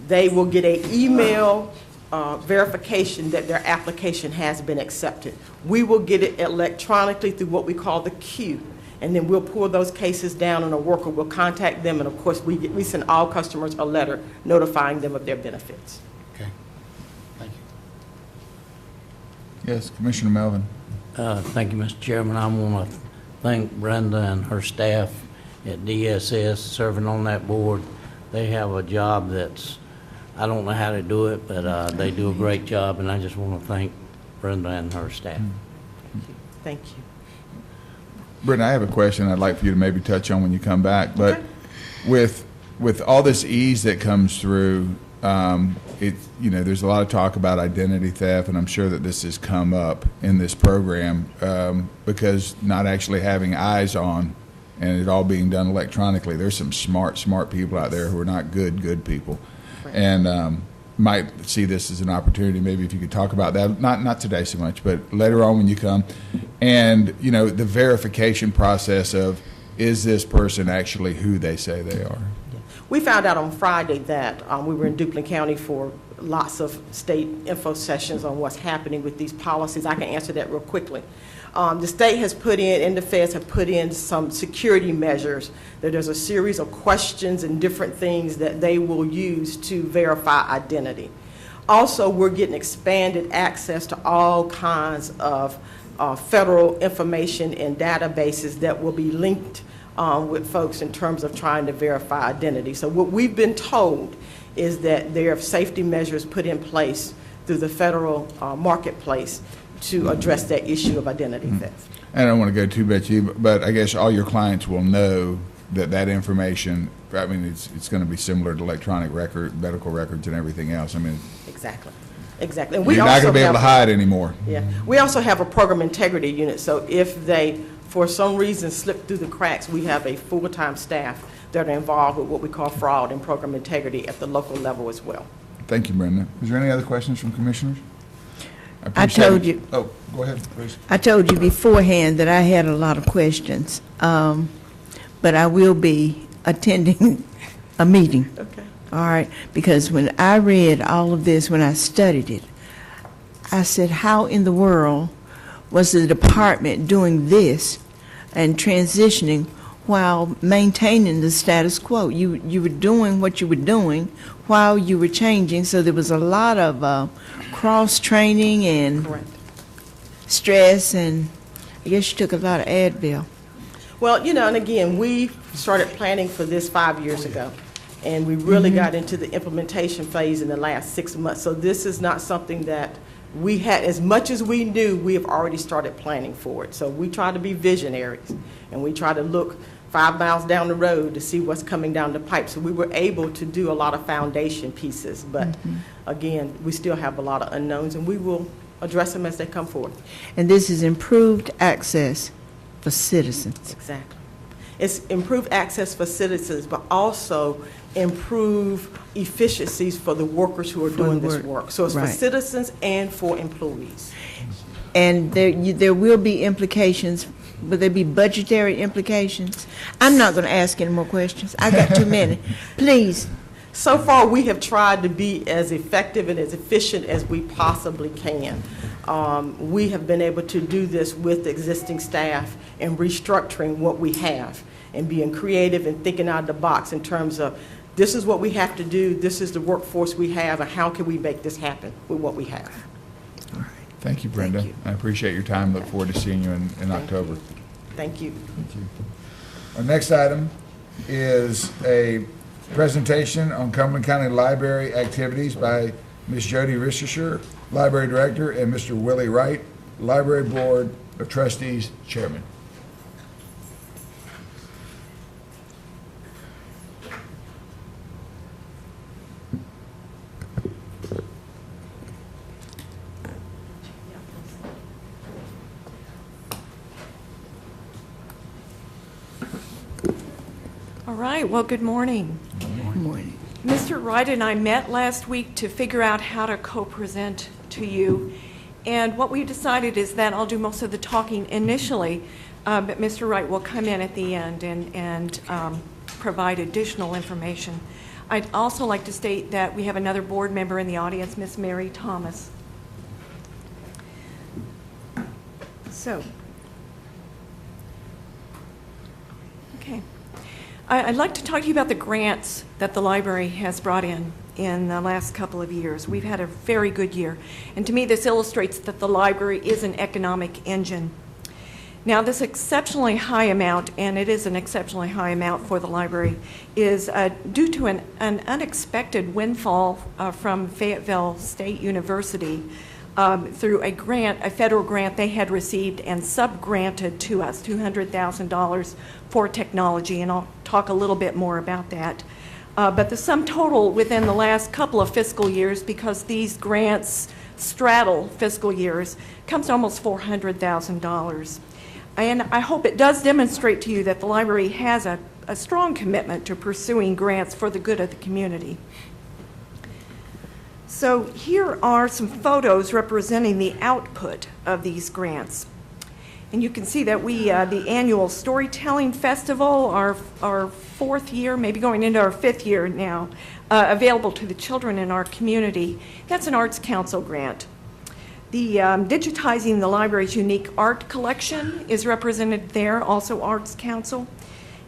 They will get an email verification that their application has been accepted. We will get it electronically through what we call the queue, and then we'll pull those cases down, and a worker will contact them, and of course we send all customers a letter notifying them of their benefits. Okay, thank you. Yes, Commissioner Melvin. Thank you, Mr. Chairman. I want to thank Brenda and her staff at DSS serving on that board. They have a job that's, I don't know how to do it, but they do a great job, and I just want to thank Brenda and her staff. Thank you. Brenda, I have a question I'd like for you to maybe touch on when you come back. But Okay. with all this ease that comes through, there's a lot of talk about identity theft, and I'm sure that this has come up in this program because not actually having eyes on and it all being done electronically. There's some smart people out there who are not good people, and might see this as an opportunity. Maybe if you could talk about that, not today so much, but later on when you come, and the verification process of, is this person actually who they say they are? We found out on Friday that we were in Duplin County for lots of state info sessions on what's happening with these policies. I can answer that real quickly. The state has put in, and the feds have put in some security measures. That there's a series of questions and different things that they will use to verify identity. Also, we're getting expanded access to all kinds of federal information and databases that will be linked with folks in terms of trying to verify identity. So what we've been told is that there are safety measures put in place through the federal marketplace to address that issue of identity theft. I don't want to go too much, but I guess all your clients will know that information, I mean, it's going to be similar to electronic medical records and everything else. I mean, Exactly. And we you're not going to be able to hide anymore. Yeah. We also have a program integrity unit, so if they, for some reason, slip through the cracks, we have a full-time staff that are involved with what we call fraud and program integrity at the local level as well. Thank you, Brenda. Is there any other questions from commissioners? I told you. Oh, go ahead, please. I told you beforehand that I had a lot of questions, but I will be attending a meeting. Okay. All right, because when I read all of this, when I studied it, I said, how in the world was the department doing this and transitioning while maintaining the status quo? You were doing what you were doing while you were changing, so there was a lot of cross-training and Correct. stress, and I guess you took a lot of Advil. Well, and again, we started planning for this 5 years ago, and we really got into the implementation phase in the last 6 months. So this is not something that we had, as much as we knew, we have already started planning for it. So we try to be visionaries, and we try to look 5 miles down the road to see what's coming down the pipe. So we were able to do a lot of foundation pieces, but again, we still have a lot of unknowns, and we will address them as they come forth. And this is improved access for citizens. Exactly. It's improve access for citizens, but also improve efficiencies for the workers who are doing this work. So it's for Right. citizens and for employees. And there will be implications. Will there be budgetary implications? I'm not going to ask any more questions. I got too many. Please. So far, we have tried to be as effective and as efficient as we possibly can. We have been able to do this with existing staff and restructuring what we have and being creative and thinking out of the box in terms of this is what we have to do, this is the workforce we have, and how can we make this happen with what we have. Thank you, Brenda. Thank you. I appreciate your time. Look forward to seeing you in October. Thank you. Our next item is a presentation on Cumberland County Library activities by Ms. Jody Ristischer, Library Director, and Mr. Willie Wright, Library Board of Trustees Chairman. All right, well, good morning. Good morning. Mr. Wright and I met last week to figure out how to co-present to you. And what we decided is that I'll do most of the talking initially, but Mr. Wright will come in at the end and provide additional information. I'd also like to state that we have another board member in the audience, Miss Mary Thomas. So, okay. I'd like to talk to you about the grants that the library has brought in the last couple of years. We've had a very good year. And to me, this illustrates that the library is an economic engine. Now, this exceptionally high amount, and it is an exceptionally high amount for the library, is due to an unexpected windfall from Fayetteville State University through a grant, a federal grant they had received and sub-granted to us, $200,000 for technology, and I'll talk a little bit more about that. But the sum total within the last couple of fiscal years, because these grants straddle fiscal years, comes to almost $400,000. And I hope it does demonstrate to you that the library has a strong commitment to pursuing grants for the good of the community. So here are some photos representing the output of these grants. And you can see that we, the annual Storytelling Festival, our fourth year, maybe going into our fifth year now, available to the children in our community. That's an Arts Council grant. The Digitizing the Library's Unique Art Collection is represented there, also Arts Council.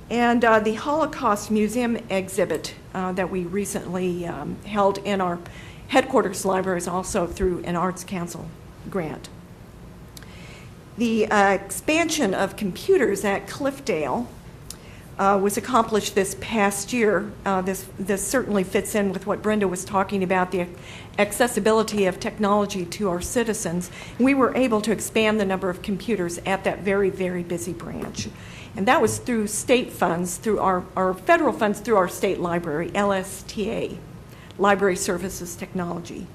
And the Holocaust Museum exhibit that we recently held in our headquarters library is also through an Arts Council grant. The expansion of computers at Cliffdale was accomplished this past year. This certainly fits in with what Brenda was talking about, the accessibility of technology to our citizens. We were able to expand the number of computers at that very, very busy branch. And that was through state funds, through our federal funds, through our state library, LSTA, Library Services Technology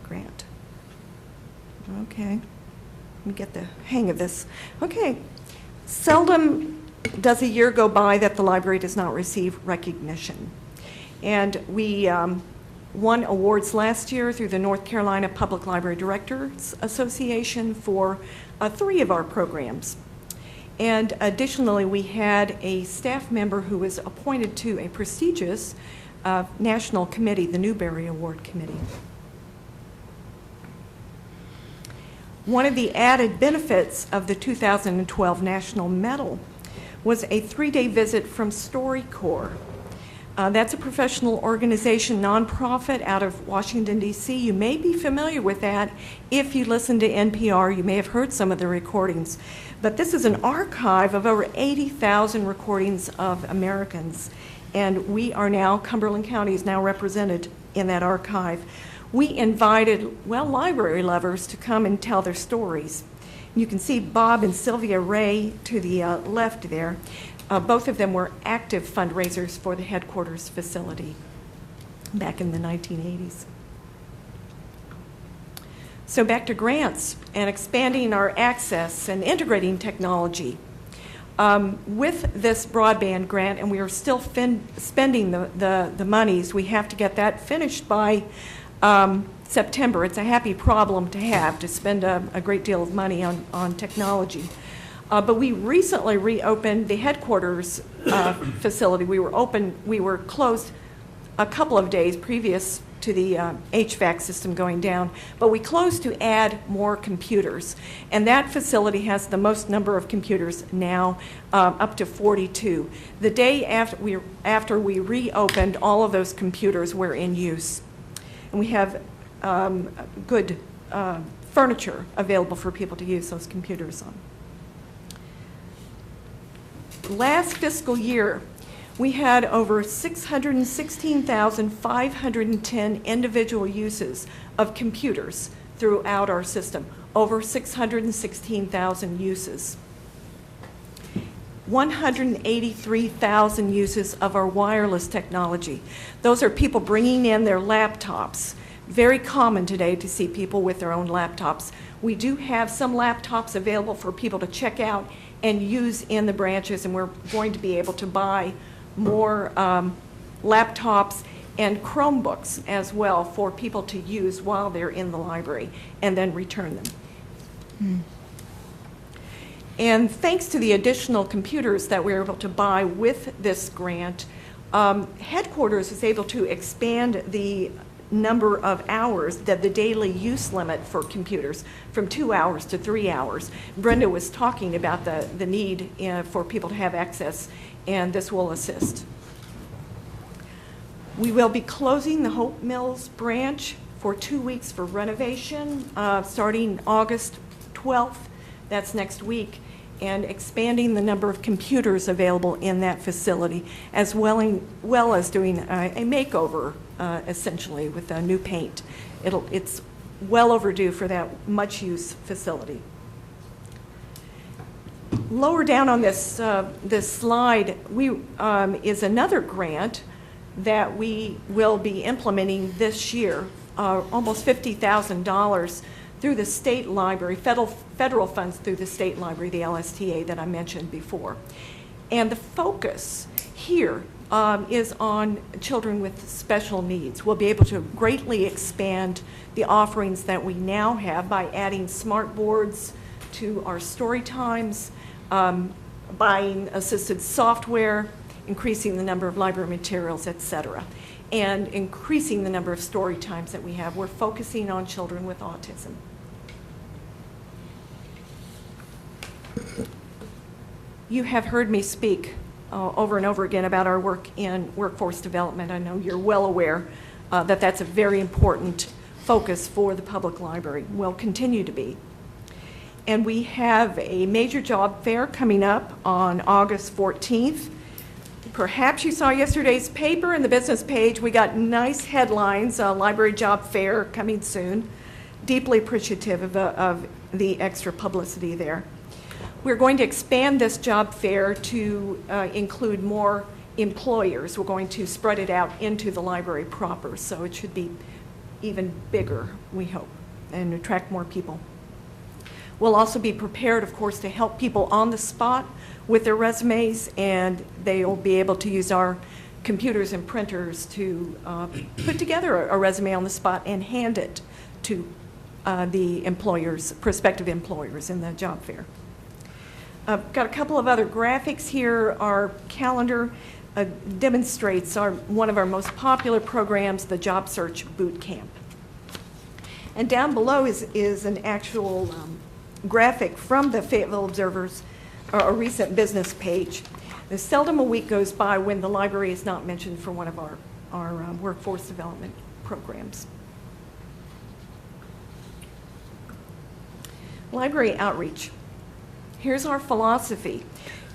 grant. Okay, let me get the hang of this. Okay, seldom does a year go by that the library does not receive recognition. And we won awards last year through the North Carolina Public Library Directors Association for 3 of our programs. And additionally, we had a staff member who was appointed to a prestigious national committee, the Newbery Award Committee. One of the added benefits of the 2012 National Medal was a 3-day visit from StoryCorps. That's a professional organization, nonprofit out of Washington, D.C. You may be familiar with that if you listen to NPR. You may have heard some of the recordings. But this is an archive of over 80,000 recordings of Americans. And we are now, Cumberland County is now represented in that archive. We invited, well, library lovers to come and tell their stories. You can see Bob and Sylvia Ray to the left there. Both of them were active fundraisers for the headquarters facility back in the 1980s. So back to grants and expanding our access and integrating technology. With this broadband grant, and we are still spending the monies, we have to get that finished by September. It's a happy problem to have, to spend a great deal of money on technology. But we recently reopened the headquarters facility. We were closed a couple of days previous to the HVAC system going down, but we closed to add more computers. And that facility has the most number of computers now, up to 42. The day after we reopened, all of those computers were in use. And we have good furniture available for people to use those computers on. Last fiscal year, we had over 616,510 individual uses of computers throughout our system, over 616,000 uses. 183,000 uses of our wireless technology. Those are people bringing in their laptops. Very common today to see people with their own laptops. We do have some laptops available for people to check out and use in the branches, and we're going to be able to buy more laptops and Chromebooks as well for people to use while they're in the library and then return them. And thanks to the additional computers that we were able to buy with this grant, headquarters was able to expand the number of hours, that the daily use limit for computers, from 2 hours to 3 hours. Brenda was talking about the need for people to have access, and this will assist. We will be closing the Hope Mills branch for 2 weeks for renovation, starting August 12th, that's next week, and expanding the number of computers available in that facility, as well as doing a makeover, essentially, with a new paint. It's well overdue for that much-used facility. Lower down on this slide is another grant that we will be implementing this year, almost $50,000 through the state library, federal funds through the state library, the LSTA that I mentioned before. And the focus here is on children with special needs. We'll be able to greatly expand the offerings that we now have by adding smart boards to our story times, buying assisted software, increasing the number of library materials, et cetera, and increasing the number of story times that we have. We're focusing on children with autism. You have heard me speak over and over again about our work in workforce development. I know you're well aware that that's a very important focus for the public library, will continue to be. And we have a major job fair coming up on August 14th. Perhaps you saw yesterday's paper in the business page. We got nice headlines, library job fair coming soon. Deeply appreciative of the extra publicity there. We're going to expand this job fair to include more employers. We're going to spread it out into the library proper, so it should be even bigger, we hope, and attract more people. We'll also be prepared, of course, to help people on the spot with their resumes, and they will be able to use our computers and printers to put together a resume on the spot and hand it to the employers, prospective employers in the job fair. I've got a couple of other graphics here. Our calendar demonstrates one of our most popular programs, the Job Search Boot Camp. And down below is an actual graphic from the Fayetteville Observer's a recent business page. There's seldom a week goes by when the library is not mentioned for one of our workforce development programs. Library outreach. Here's our philosophy.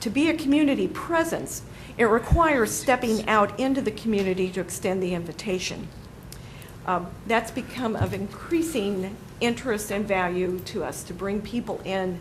To be a community presence, it requires stepping out into the community to extend the invitation. That's become of increasing interest and value to us, to bring people in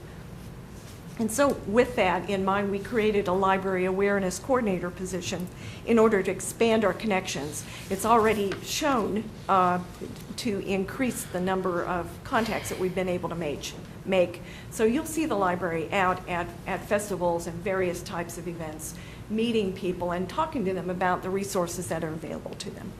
And so with that in mind, we created a library awareness coordinator position in order to expand our connections. It's already shown to increase the number of contacts that we've been able to make. So you'll see the library out at festivals and various types of events, meeting people and talking to them about the resources that are available to them.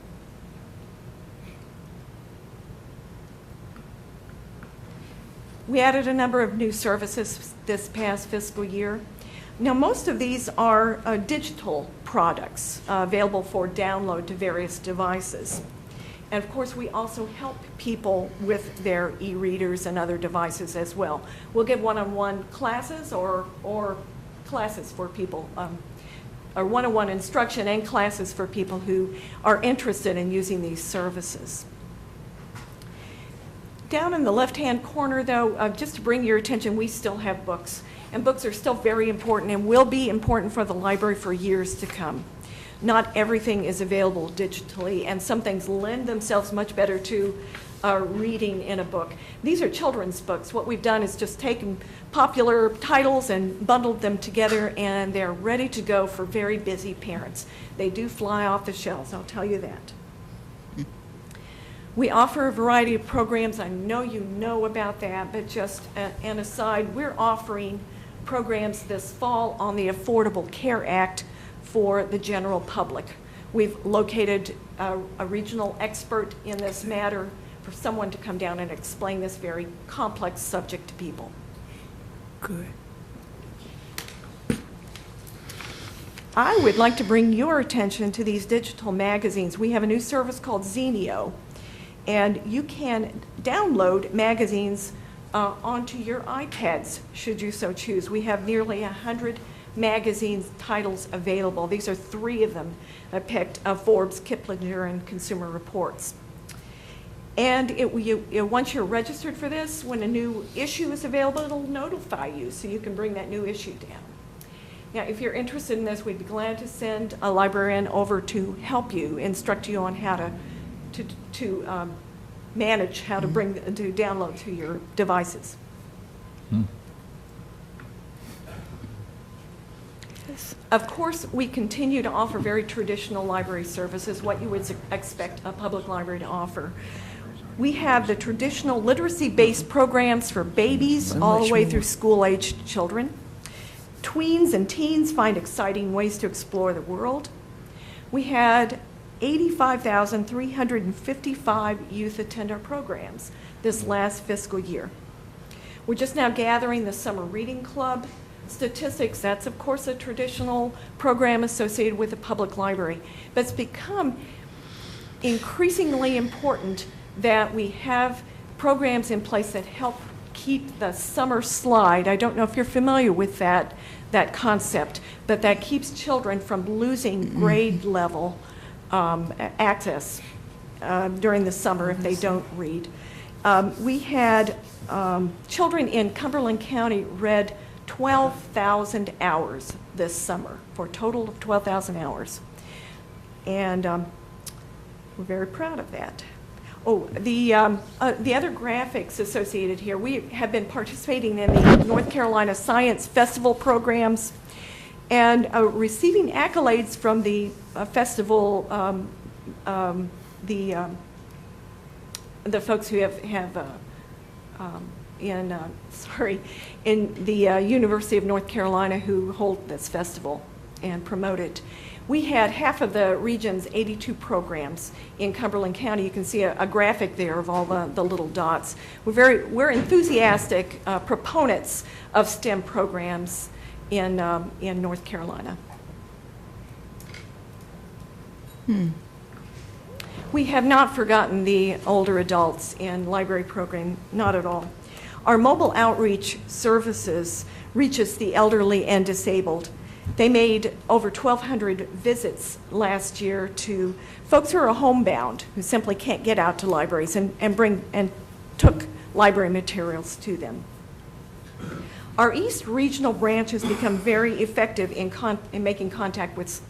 We added a number of new services this past fiscal year. Now, most of these are digital products available for download to various devices. And of course, we also help people with their e-readers and other devices as well. We'll give one-on-one classes or classes for people, or one-on-one instruction and classes for people who are interested in using these services. Down in the left-hand corner, though, just to bring your attention, we still have books. And books are still very important and will be important for the library for years to come. Not everything is available digitally, and some things lend themselves much better to reading in a book. These are children's books. What we've done is just taken popular titles and bundled them together, and they're ready to go for very busy parents. They do fly off the shelves, I'll tell you that. We offer a variety of programs. I know you know about that, but just an aside, we're offering programs this fall on the Affordable Care Act for the general public. We've located a regional expert in this matter for someone to come down and explain this very complex subject to people. Good. I would like to bring your attention to these digital magazines. We have a new service called Zenio, and you can download magazines onto your iPads, should you so choose. We have nearly 100 magazine titles available. These are 3 of them I picked, Forbes, Kiplinger, and Consumer Reports. And once you're registered for this, when a new issue is available, it'll notify you so you can bring that new issue down. Now, if you're interested in this, we'd be glad to send a librarian over to help you, instruct you on how to manage how to to download to your devices. Of course, we continue to offer very traditional library services, what you would expect a public library to offer. We have the traditional literacy-based programs for babies all the way through school-aged children. Tweens and teens find exciting ways to explore the world. We had 85,355 youth attend our programs this last fiscal year. We're just now gathering the Summer Reading Club statistics. That's, of course, a traditional program associated with the public library. But it's become increasingly important that we have programs in place that help keep the summer slide. I don't know if you're familiar with that concept, but that keeps children from losing grade level access during the summer if they don't read. We had children in Cumberland County read 12,000 hours this summer, for a total of 12,000 hours. And we're very proud of that. Oh, the other graphics associated here, we have been participating in the North Carolina Science Festival programs and receiving accolades from the festival, the folks who have in the University of North Carolina who hold this festival and promote it. We had half of the region's 82 programs in Cumberland County. You can see a graphic there of all the little dots. We're enthusiastic proponents of STEM programs in North Carolina. We have not forgotten the older adults in library program, not at all. Our mobile outreach services reaches the elderly and disabled. They made over 1,200 visits last year to folks who are homebound, who simply can't get out to libraries, and took library materials to them. Our East Regional branch has become very effective in making contact with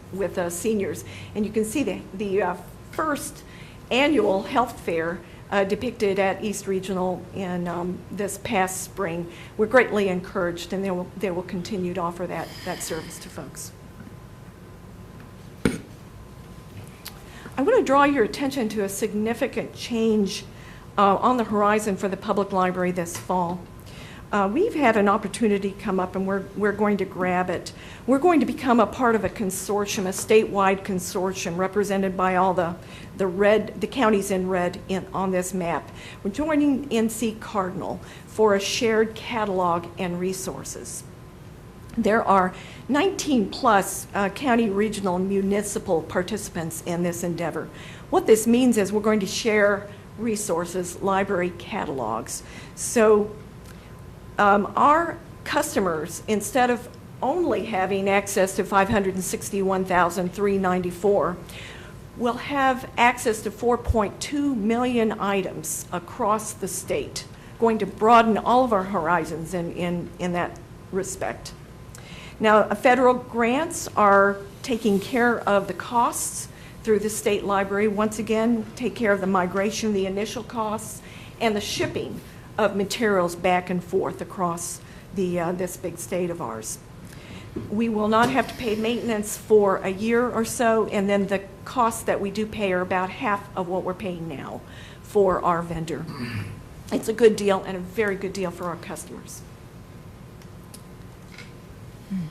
seniors, and you can see the first annual health fair depicted at East Regional in this past spring. We're greatly encouraged, and they will continue to offer that service to folks. I want to draw your attention to a significant change on the horizon for the public library this fall. We've had an opportunity come up, and we're going to grab it. We're going to become a part of a consortium, a statewide consortium represented by all the counties in red on this map. We're joining NC Cardinal for a shared catalog and resources. There are 19 plus county, regional, and municipal participants in this endeavor. What this means is we're going to share resources, library catalogs. So our customers, instead of only having access to 561,394, will have access to 4.2 million items across the state, going to broaden all of our horizons in that respect. Now, federal grants are taking care of the costs through the state library. Once again, take care of the migration, the initial costs, and the shipping of materials back and forth across this big state of ours. We will not have to pay maintenance for a year or so, and then the costs that we do pay are about half of what we're paying now for our vendor. It's a good deal, and a very good deal for our customers.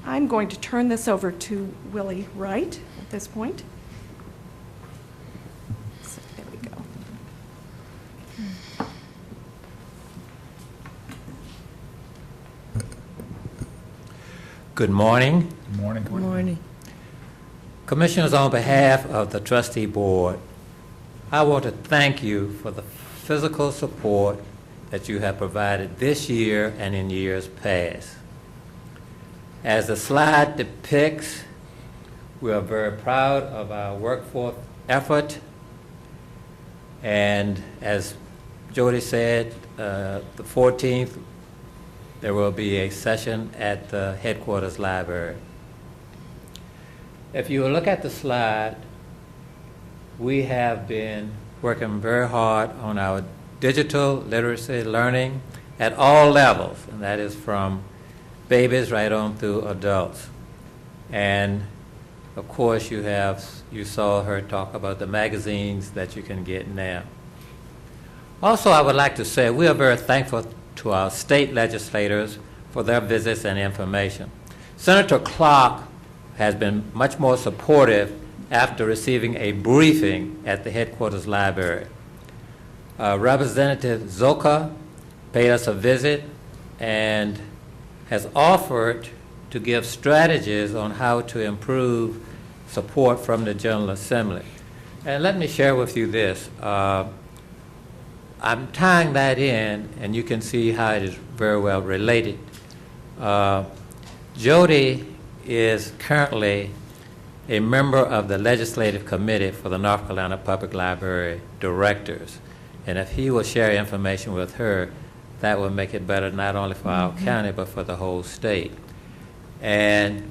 I'm going to turn this over to Willie Wright at this point. So there we go. Good morning. Good morning. Good morning. Commissioners, on behalf of the trustee board, I want to thank you for the physical support that you have provided this year and in years past. As the slide depicts, we are very proud of our workforce effort, and as Jody said, the 14th, there will be a session at the headquarters library. If you look at the slide, we have been working very hard on our digital literacy learning at all levels, and that is from babies right on through adults. And of course you saw her talk about the magazines that you can get now. Also, I would like to say we are very thankful to our state legislators for their visits and information. Senator Clark has been much more supportive after receiving a briefing at the headquarters library. Representative Zoka paid us a visit and has offered to give strategies on how to improve support from the General Assembly. And let me share with you this. I'm tying that in, and you can see how it is very well related. Jody is currently a member of the Legislative Committee for the North Carolina Public Library Directors. And if he will share information with her, that will make it better not only for our county, but for the whole state. And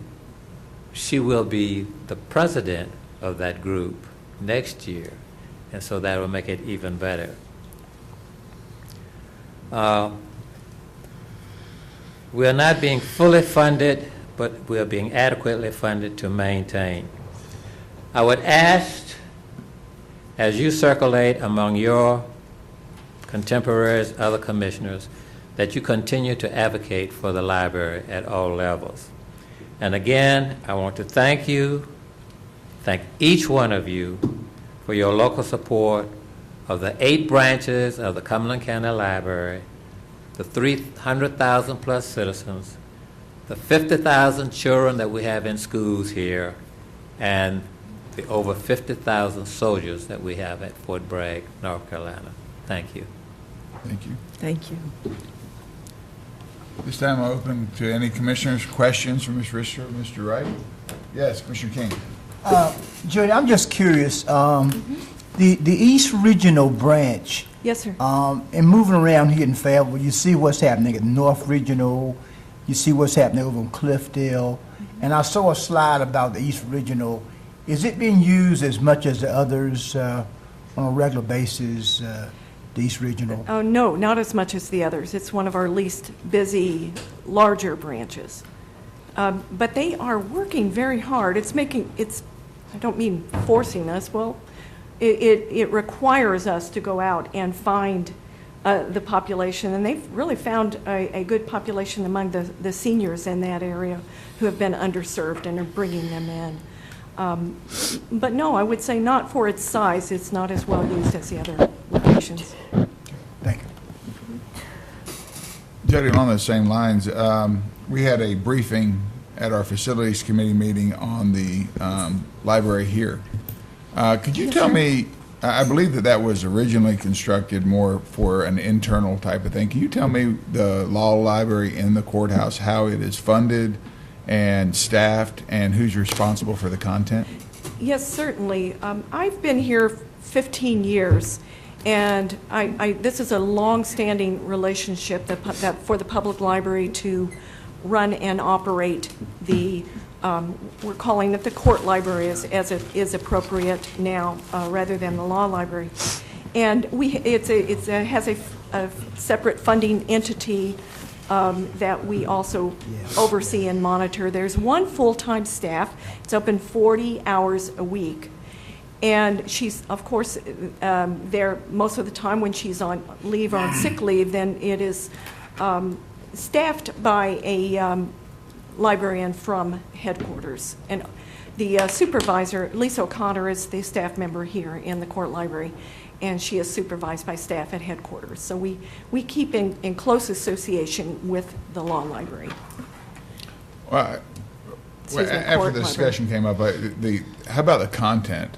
she will be the president of that group next year, and so that will make it even better. We are not being fully funded, but we are being adequately funded to maintain. I would ask, as you circulate among your contemporaries, other commissioners, that you continue to advocate for the library at all levels. And again, I want to thank you, thank each one of you for your local support of the 8 branches of the Cumberland County Library, the 300,000 plus citizens, the 50,000 children that we have in schools here, and the over 50,000 soldiers that we have at Fort Bragg, North Carolina. Thank you. Thank you. Thank you. This time I open to any commissioners' questions for Ms. Risser or Mr. Wright. Yes, Commissioner King. Jody, I'm just curious, the East Regional Branch. Yes, sir. And moving around here in Fayetteville, you see what's happening at North Regional, you see what's happening over in Cliffdale, and I saw a slide about the East Regional. Is it being used as much as the others on a regular basis? the East Regional? Oh, no, not as much as the others. It's one of our least busy, larger branches. But they are working very hard. I don't mean forcing us, well, it requires us to go out and find the population, and they've really found a good population among the seniors in that area who have been underserved and are bringing them in. But no, I would say not for its size. It's not as well used as the other locations. Thank you. Jody, along those same lines, we had a briefing at our Facilities Committee meeting on the library here. Could you tell me, I believe that was originally constructed more for an internal type of thing. Can you tell me the law library in the courthouse, how it is funded and staffed, and who's responsible for the content? Yes, certainly. I've been here 15 years, and this is a long-standing relationship that for the public library to run and operate the, we're calling it the court library as it is appropriate now, rather than the law library. And it has a separate funding entity that we also oversee and monitor. There's one full-time staff. It's open 40 hours a week. And she's, of course, there most of the time when she's on leave or on sick leave, then it is staffed by a librarian from headquarters. And the supervisor, Lisa O'Connor, is the staff member here in the court library, and she is supervised by staff at headquarters. So we keep in close association with the law library. Well, after the discussion came up, how about the content?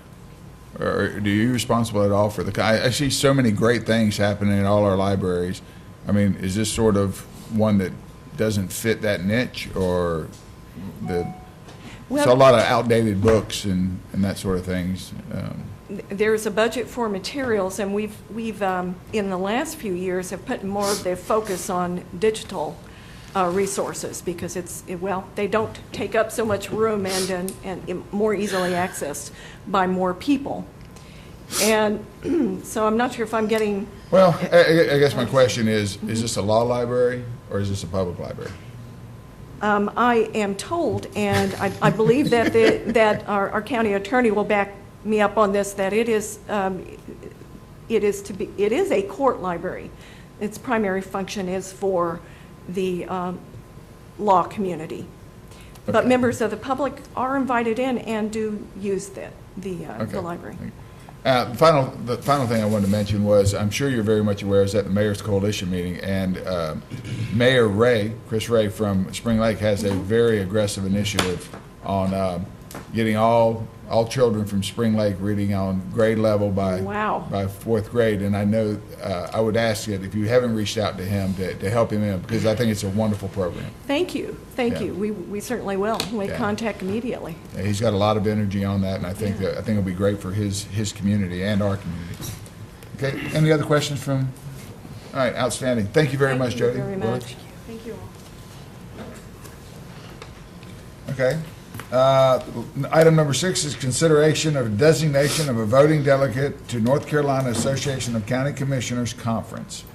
Or are you responsible at all for I see so many great things happening in all our libraries. I mean, is this sort of one that doesn't fit that niche, or it's a lot of outdated books and that sort of things? There's a budget for materials, and we've in the last few years have put more of their focus on digital resources, because they don't take up so much room and more easily accessed by more people. And so I'm not sure if I'm getting... Well, I guess my question is this a law library or is this a public library? I am told, and I believe that that our county attorney will back me up on this, that it is a court library. Its primary function is for the law community. Okay. But members of the public are invited in and do use the library. The final thing I wanted to mention was, I'm sure you're very much aware, is at the Mayor's Coalition meeting, and Mayor Chris Ray from Spring Lake has a very aggressive initiative on getting all children from Spring Lake reading on grade level by fourth grade. And I know I would ask you, if you haven't reached out to him, to help him in, because I think it's a wonderful program. Thank you. We certainly will. We'll make contact immediately. Yeah, he's got a lot of energy on that, and I think it'll be great for his community and our community. Okay. Any other questions from? All right. Outstanding. Thank you very much, Jody. Thank you very much. Thank you all. Okay. Item number 6 is consideration of designation of a voting delegate to North Carolina Association of County Commissioners Conference.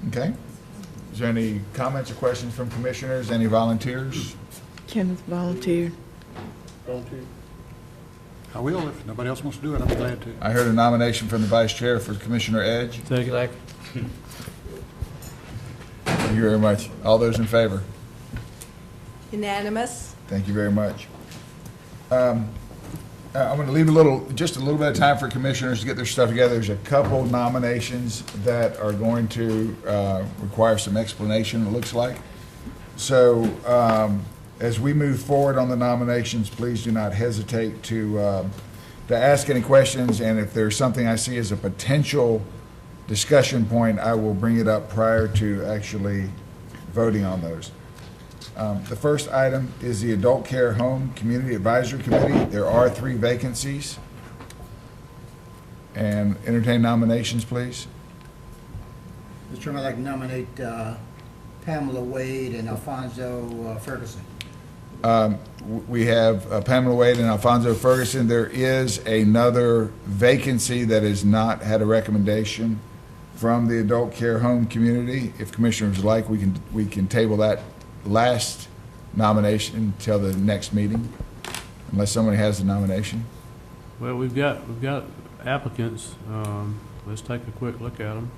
Okay. Is there any comments or questions from commissioners? Any volunteers? Kenneth volunteered. I will, if nobody else wants to do it, I'll be glad to. I heard a nomination from the Vice Chair for Commissioner Edge. Thank you. Thank you very much. All those in favor? Unanimous. Thank you very much. I'm going to leave just a little bit of time for commissioners to get their stuff together. There's a couple nominations that are going to require some explanation, it looks like. So as we move forward on the nominations, please do not hesitate to ask any questions. And if there's something I see as a potential discussion point, I will bring it up prior to actually voting on those. The first item is the Adult Care Home Community Advisory Committee. There are 3 vacancies. And entertain nominations, please. Mr. Chairman, I'd like to nominate Pamela Wade and Alfonso Ferguson. We have Pamela Wade and Alfonso Ferguson. There is another vacancy that has not had a recommendation from the adult care home community. If commissioners like, we can table that last nomination until the next meeting, unless somebody has a nomination. Well, we've got applicants. Let's take a quick look at them.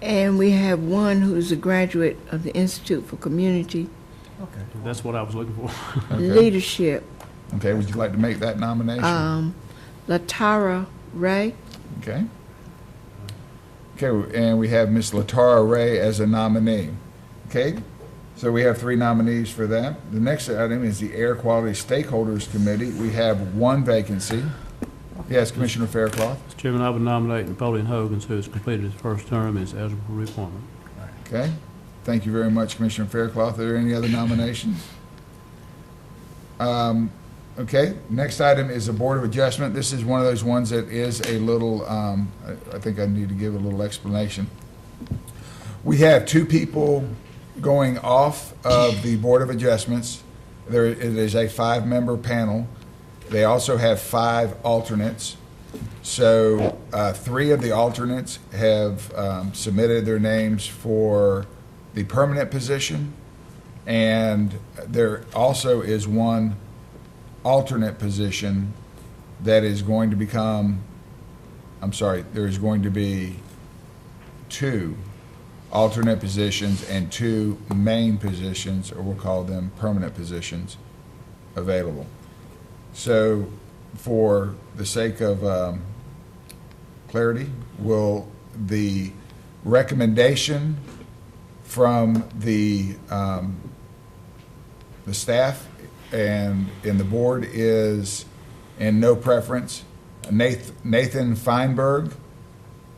And we have one who's a graduate of the Institute for Community Okay. That's what I was looking for. Okay. Leadership. Okay, would you like to make that nomination? Latara Ray. Okay. Okay, and we have Ms. Latara Ray as a nominee. Okay, so we have 3 nominees for that. The next item is the Air Quality Stakeholders Committee. We have 1 vacancy. Yes, Commissioner Faircloth. Mr. Chairman, I would nominate Napoleon Hogan, who has completed his first term, as eligible for reappointment. Okay, thank you very much, Commissioner Faircloth. Are there any other nominations? Okay, next item is the Board of Adjustment. This is one of those ones that is a little, I think I need to give a little explanation. We have 2 people going off of the Board of Adjustments. It is a 5-member panel. They also have 5 alternates. So 3 of the alternates have submitted their names for the permanent position, and there also is 1 alternate position that is going to become, there is going to be 2 alternate positions and 2 main positions, or we'll call them permanent positions, available. So for the sake of clarity, will the recommendation from the staff and the board is, in no preference, Nathan Feinberg,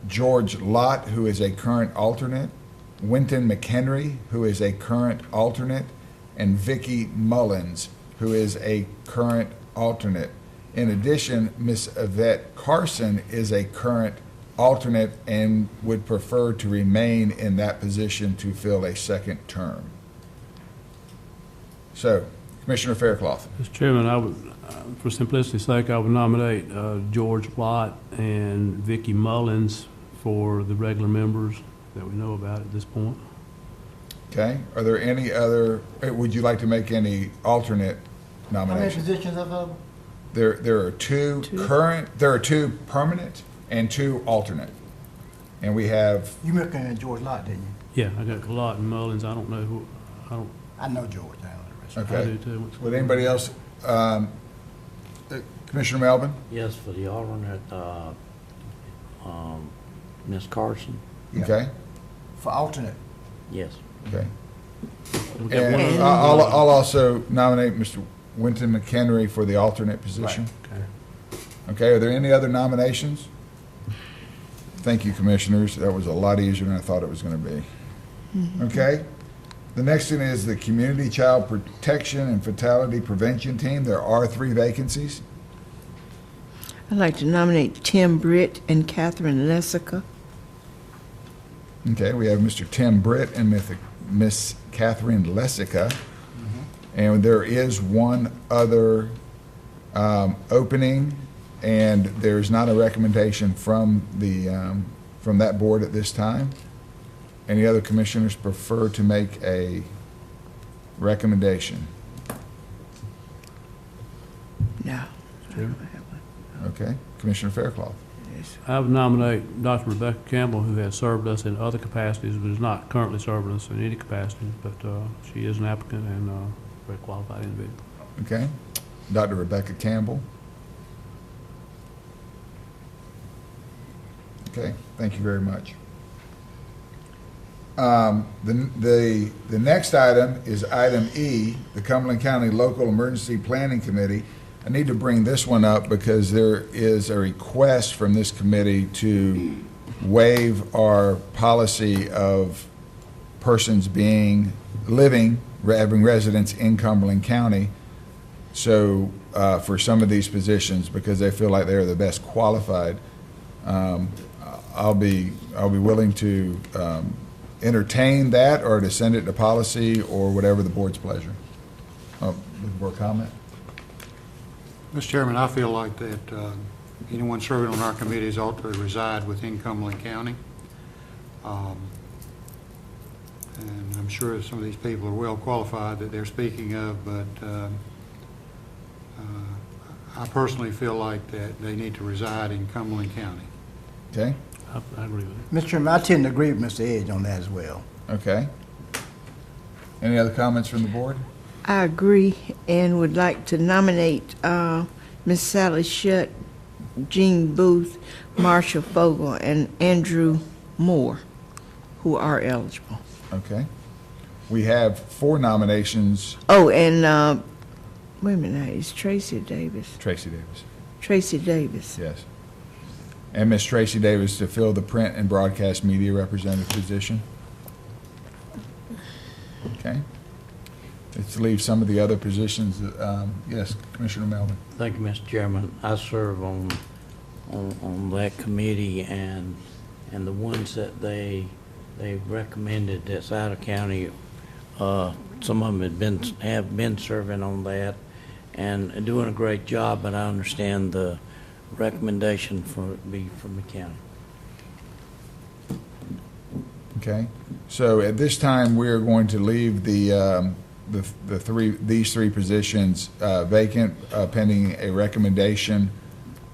George Lott, who is a current alternate, Winton McHenry, who is a current alternate, and Vicki Mullins, who is a current alternate. In addition, Ms. Yvette Carson is a current alternate and would prefer to remain in that position to fill a second term. So, Commissioner Faircloth. Mr. Chairman, I would, for simplicity's sake, I would nominate George Lott and Vicki Mullins for the regular members that we know about at this point. Okay. Are there any other, would you like to make any alternate How many nominations? positions available? There are 2 current, there are 2 permanent and 2 alternate. And we have, You mentioned George Lott, didn't you? Yeah, I got Lott and Mullins. I don't know who, I know George. I know the rest. okay. I do too. Would anybody else, Commissioner Melvin? Yes, for the alternate, Ms. Carson, Yeah. Okay, For alternate. yes. okay. We got one And other- I'll also nominate Mr. Winton McHenry for the alternate position. Okay. Okay, are there any other nominations? Thank you, Commissioners. That was a lot easier than I thought it was going to be. Okay? The next thing is the Community Child Protection and Fatality Prevention Team. There are 3 vacancies. I'd like to nominate Tim Britt and Catherine Lessica. Okay, we have Mr. Tim Britt and Miss Catherine Lessica. And there is 1 other opening, and there's not a recommendation from from that board at this time. Any other commissioners prefer to make a recommendation? No. Okay, Commissioner Faircloth. I would nominate Dr. Rebecca Campbell, who has served us in other capacities, but is not currently serving us in any capacity, but she is an applicant and a very qualified individual. Okay, Dr. Rebecca Campbell. Okay, thank you very much. The next item is item E, the Cumberland County Local Emergency Planning Committee. I need to bring this one up because there is a request from this committee to waive our policy of persons having residence in Cumberland County. So for some of these positions, because they feel like they're the best qualified, I'll be willing to entertain that or to send it to policy or whatever the board's pleasure. Looking for a comment? Mr. Chairman, I feel like that anyone serving on our committees ought to reside within Cumberland County. And I'm sure some of these people are well qualified that they're speaking of, but I personally feel like that they need to reside in Cumberland County. Okay? I agree with you. Mr. Chairman, I tend to agree with Mr. Edge on that as well. Okay. Any other comments from the board? I agree and would like to nominate Ms. Sally Shutt, Jean Booth, Marcia Fogel, and Andrew Moore, who are eligible. Okay. We have 4 nominations. Oh, and wait a minute, it's Tracy Davis. Tracy Davis. Tracy Davis. Yes. And Ms. Tracy Davis to fill the print and broadcast media representative position. Okay. Let's leave some of the other positions. Yes, Commissioner Melvin. Thank you, Mr. Chairman. I serve on that committee, and the ones that they recommended that's out of county, some of them have been serving on that and doing a great job, but I understand the recommendation for it be from the county. Okay. So at this time, we're going to leave these three positions vacant pending a recommendation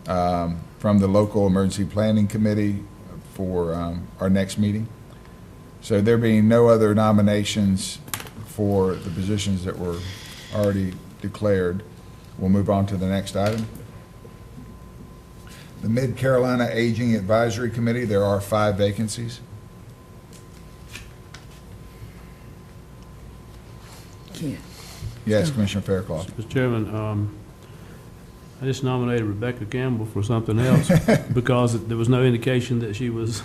from the local emergency planning committee for our next meeting. So there being no other nominations for the positions that were already declared, we'll move on to the next item. The Mid-Carolina Aging Advisory Committee, there are 5 vacancies. Yes, Commissioner Fairclough. Mr. Chairman, I just nominated Rebecca Campbell for something else because there was no indication that she was,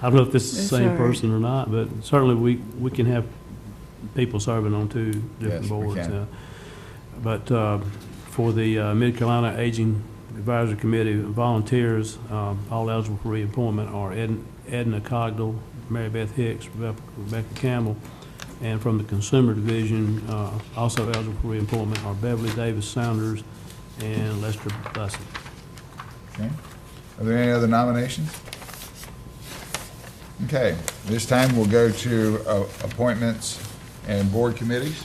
I don't know if this is the same person or not, but certainly we can have people serving on 2 different boards. We can. But for the Mid-Carolina Aging Advisory Committee, volunteers, all eligible for reappointment are Edna Cogdell, Mary Beth Hicks, Rebecca Campbell. And from the Consumer Division, also eligible for reappointment are Beverly Davis Saunders and Lester Bussett. Okay. Are there any other nominations? Okay. This time we'll go to appointments and board committees.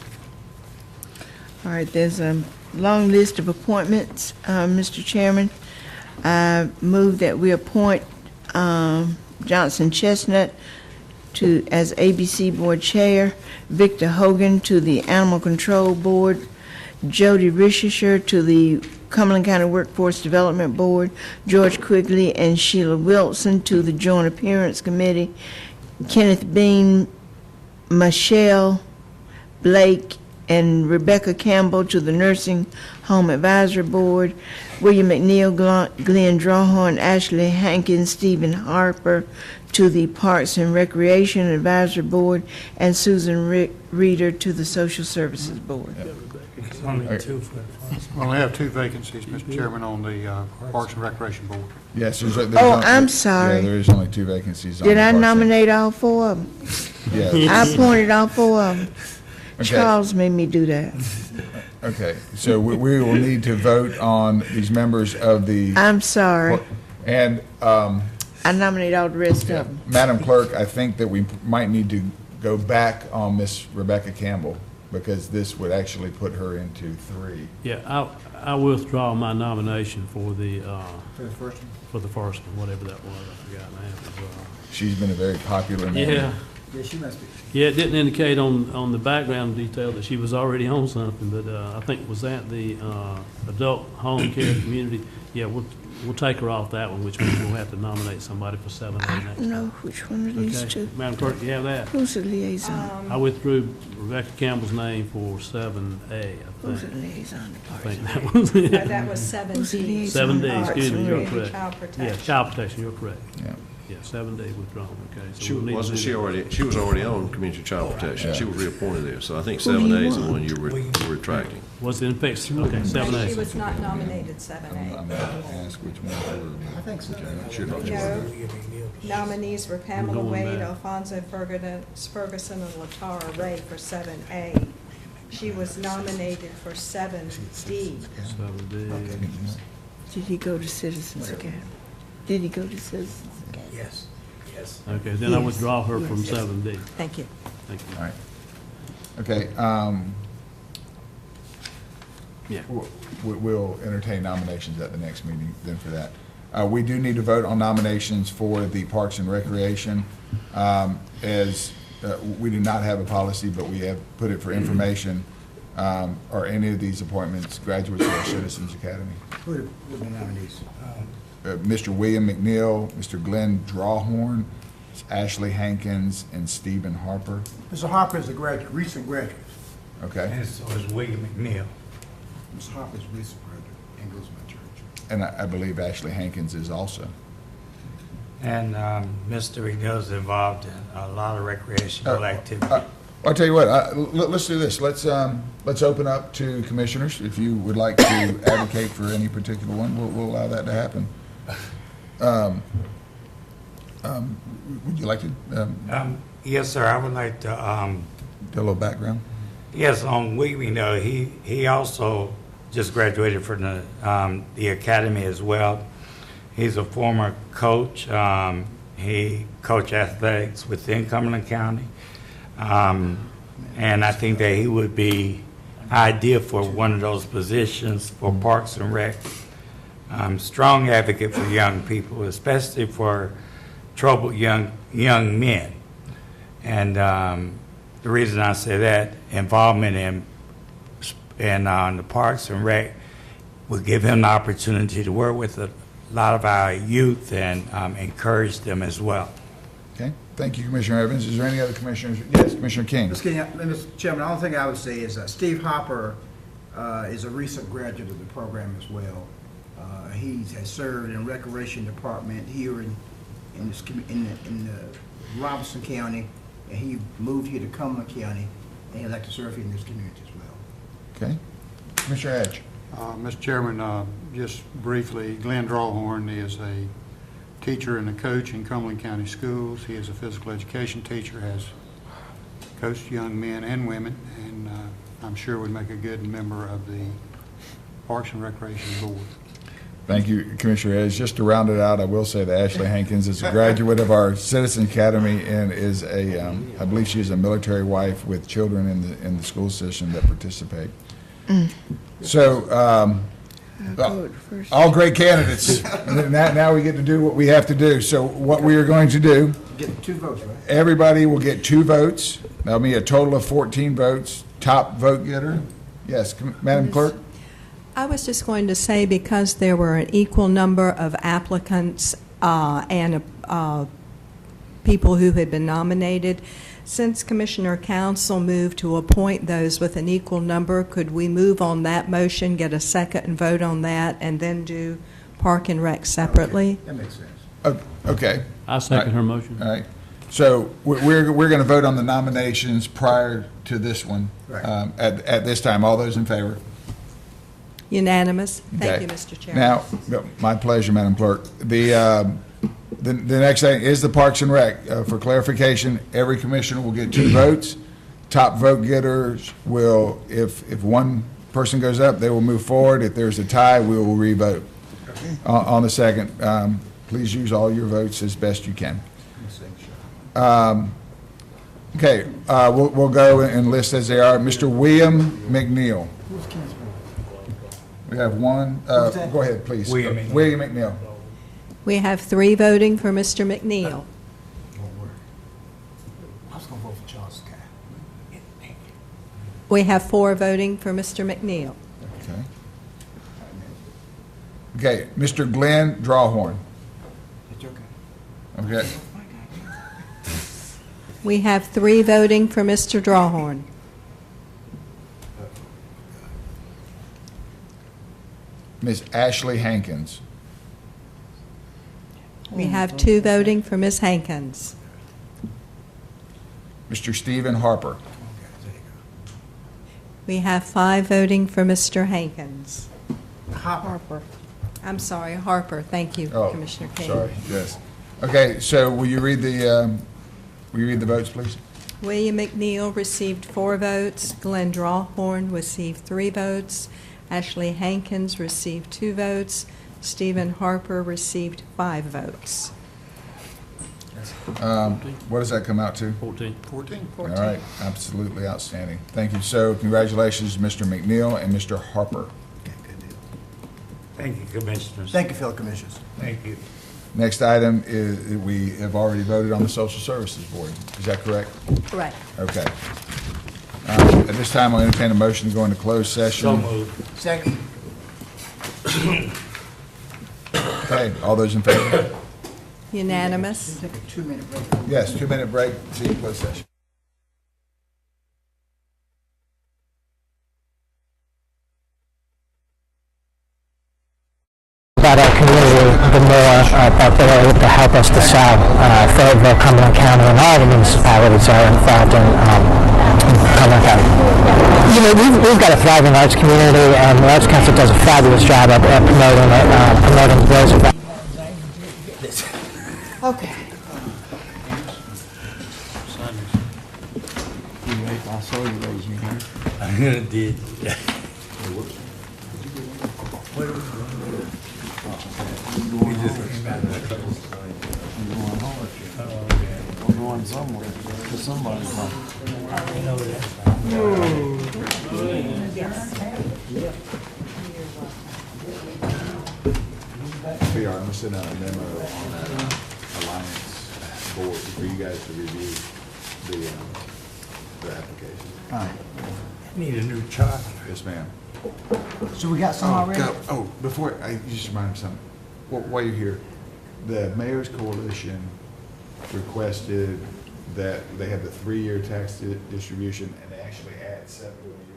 All right, there's a long list of appointments, Mr. Chairman. I move that we appoint Johnson Chestnut as ABC Board Chair, Victor Hogan to the Animal Control Board, Jody Rishisher to the Cumberland County Workforce Development Board, George Quigley and Sheila Wilson to the Joint Appearance Committee, Kenneth Bean, Michelle Blake, and Rebecca Campbell to the Nursing Home Advisory Board, William McNeil, Glenn Drawhorn, Ashley Hankins, Stephen Harper to the Parks and Recreation Advisory Board, and Susan Reeder to the Social Services Board. We only have 2 vacancies, Mr. Chairman, on the Parks and Recreation Board. Yes, there's I'm sorry. Yeah, there is only 2 vacancies on Did the I Parks and- nominate all 4 of them? Yes. I appointed all 4 of them. Okay. Charles made me do that. Okay, so we will need to vote on these members of the. I'm sorry. And, I nominate all the rest of them. Madam Clerk, I think that we might need to go back on Miss Rebecca Campbell, because this would actually put her into 3. Yeah, I withdraw my nomination for the For the first one? for the first one, whatever that was. I forgot now. She's been a very popular name. Yeah. Yeah, she must be. Yeah, it didn't indicate on the background detail that she was already on something, but I think was that the adult home care community? Yeah, we'll take her off that one, which means we'll have to nominate somebody for 7A next I don't know which one of these Okay. two. Madam Clerk, do you have that? Who's the liaison? I withdrew Rebecca Campbell's name for 7A, Who's the I think. liaison to I Parks think and that was it. That was Who's the 7D. liaison to 7D, Parks excuse me, and you're Rec? correct. Child Yeah, protection. child protection, you're correct. Yeah. Yeah, 7D withdrawn, okay. So She, we'll need to wasn't do she that. already, she was already on Community Child Protection. She was reappointed there, so I think Who do you 7A is the want? one you were retracting. Was it in effect? Okay, No, 7A. she was not nominated 7A. Ask which one. I think so. No. Nominees were Pamela going Wade, back. Alfonso Ferguson, and Latara Ray for 7A. She was nominated for 7D. 7D. Did he go to Citizens Academy? Did he go to Citizens Academy? Yes, yes. Okay, then I Yes, withdraw her from yes. 7D. Thank you. Thank you. All right. Okay, Yeah. we'll entertain nominations at the next meeting then for that. We do need to vote on nominations for the Parks and Recreation. As we do not have a policy, but we have put it for information. Are any of these appointments graduates of our Citizens Academy? Who are the nominees? Mr. William McNeil, Mr. Glenn Drawhorn, Ashley Hankins, and Stephen Harper. Mr. Harper is a graduate, recent graduate. Okay? And so is William McNeil. Mr. Harper is a recent graduate and goes to my church. And I believe Ashley Hankins is also. And Mr. McNeil's involved in a lot of recreational activity. I'll tell you what, let's do this. Let's open up to commissioners. If you would like to advocate for any particular one, we'll allow that to happen. Would you like to Yes, sir, I would like to, get a little background? yes, on William McNeil, he also just graduated from the academy as well. He's a former coach. He coached athletics within Cumberland County. And I think that he would be ideal for one of those positions for Parks and Rec. Strong advocate for young people, especially for troubled young men. And the reason I say that, involvement in the Parks and Rec would give him the opportunity to work with a lot of our youth and encourage them as well. Okay, thank you, Commissioner Evans. Is there any other commissioners? Yes, Commissioner King. Mr. Chairman, the only thing I would say is Steve Hopper is a recent graduate of the program as well. He has served in the Recreation Department here in Robinson County, and he moved here to Cumberland County, and he'd like to serve here in this community as well. Okay. Commissioner Edge. Mr. Chairman, just briefly, Glenn Drawhorn is a teacher and a coach in Cumberland County Schools. He is a physical education teacher, has coached young men and women, and I'm sure would make a good member of the Parks and Recreation Board. Thank you, Commissioner Edge. Just to round it out, I will say that Ashley Hankins is a graduate of our Citizen Academy and is I believe she is a military wife with children in the school system that participate. So, all great candidates. Now we get to do what we have to do. So what we are going to do, Get 2 votes, right? everybody will get 2 votes. That'll be a total of 14 votes. Top vote getter. Yes, Madam Clerk? I was just going to say, because there were an equal number of applicants and people who had been nominated, since Commissioner Council moved to appoint those with an equal number, could we move on that motion, get a second and vote on that, and then do Park and Rec separately? That makes sense. Okay. I second her motion. All right. So we're going to vote on the nominations prior to this one. Right. At this time. All those in favor? Unanimous? Thank Okay. you, Mr. Chairman. Now, my pleasure, Madam Clerk. The next thing is the Parks and Rec. For clarification, every commissioner will get 2 votes. Top vote getters will, if one person goes up, they will move forward. If there's a tie, we will revote. On the second, please use all your votes as best you can. Okay, we'll go and list as they are. Mr. William McNeil. We have one. Go ahead, please. William McNeil. William McNeil. We have 3 voting for Mr. McNeil. I was going to vote for Charles Sky. We have 4 voting for Mr. McNeil. Okay. Okay, Mr. Glenn Drawhorn. That's okay. Okay. We have 3 voting for Mr. Drawhorn. Ms. Ashley Hankins. We have 2 voting for Ms. Hankins. Mr. Stephen Harper. We have 5 voting for Mr. Hankins. Harper. I'm sorry, Harper. Thank you, Oh, Commissioner King. sorry, yes. Okay, so will you read the votes, please? William McNeil received 4 votes. Glenn Drawhorn received 3 votes. Ashley Hankins received 2 votes. Stephen Harper received 5 votes. What does that come out to? 14. 14. All right, absolutely outstanding. Thank you. So congratulations, Mr. McNeil and Mr. Harper. Thank you, Commissioners. Thank you, fellow commissioners. Thank you. Next item is, we have already voted on the Social Services Board. Is that correct? Correct. Okay. At this time, I'll entertain a motion to go into closed session. So moved. Second. Okay, all those in favor? Unanimous. Take a 2-minute break. Yes, 2-minute break, see you in closed session. About our community, the more that they're able to help us decide. Fayetteville, Cumberland County, and all the municipalities are involved in Cumberland County. You know, we've got a thriving arts community, and the Arts Council does a fabulous job at promoting it, promoting those. Okay. I saw you raise your hand. I did. We're going somewhere to somebody's home. PR, I'm sending out a memo on that Alliance board for you guys to review the application. All right. I need a new charter. Yes, ma'am. So we got some already? Before, I just reminded me something. While you're here, the Mayor's Coalition requested that they have the 3-year tax distribution, and they actually add 7 to a year.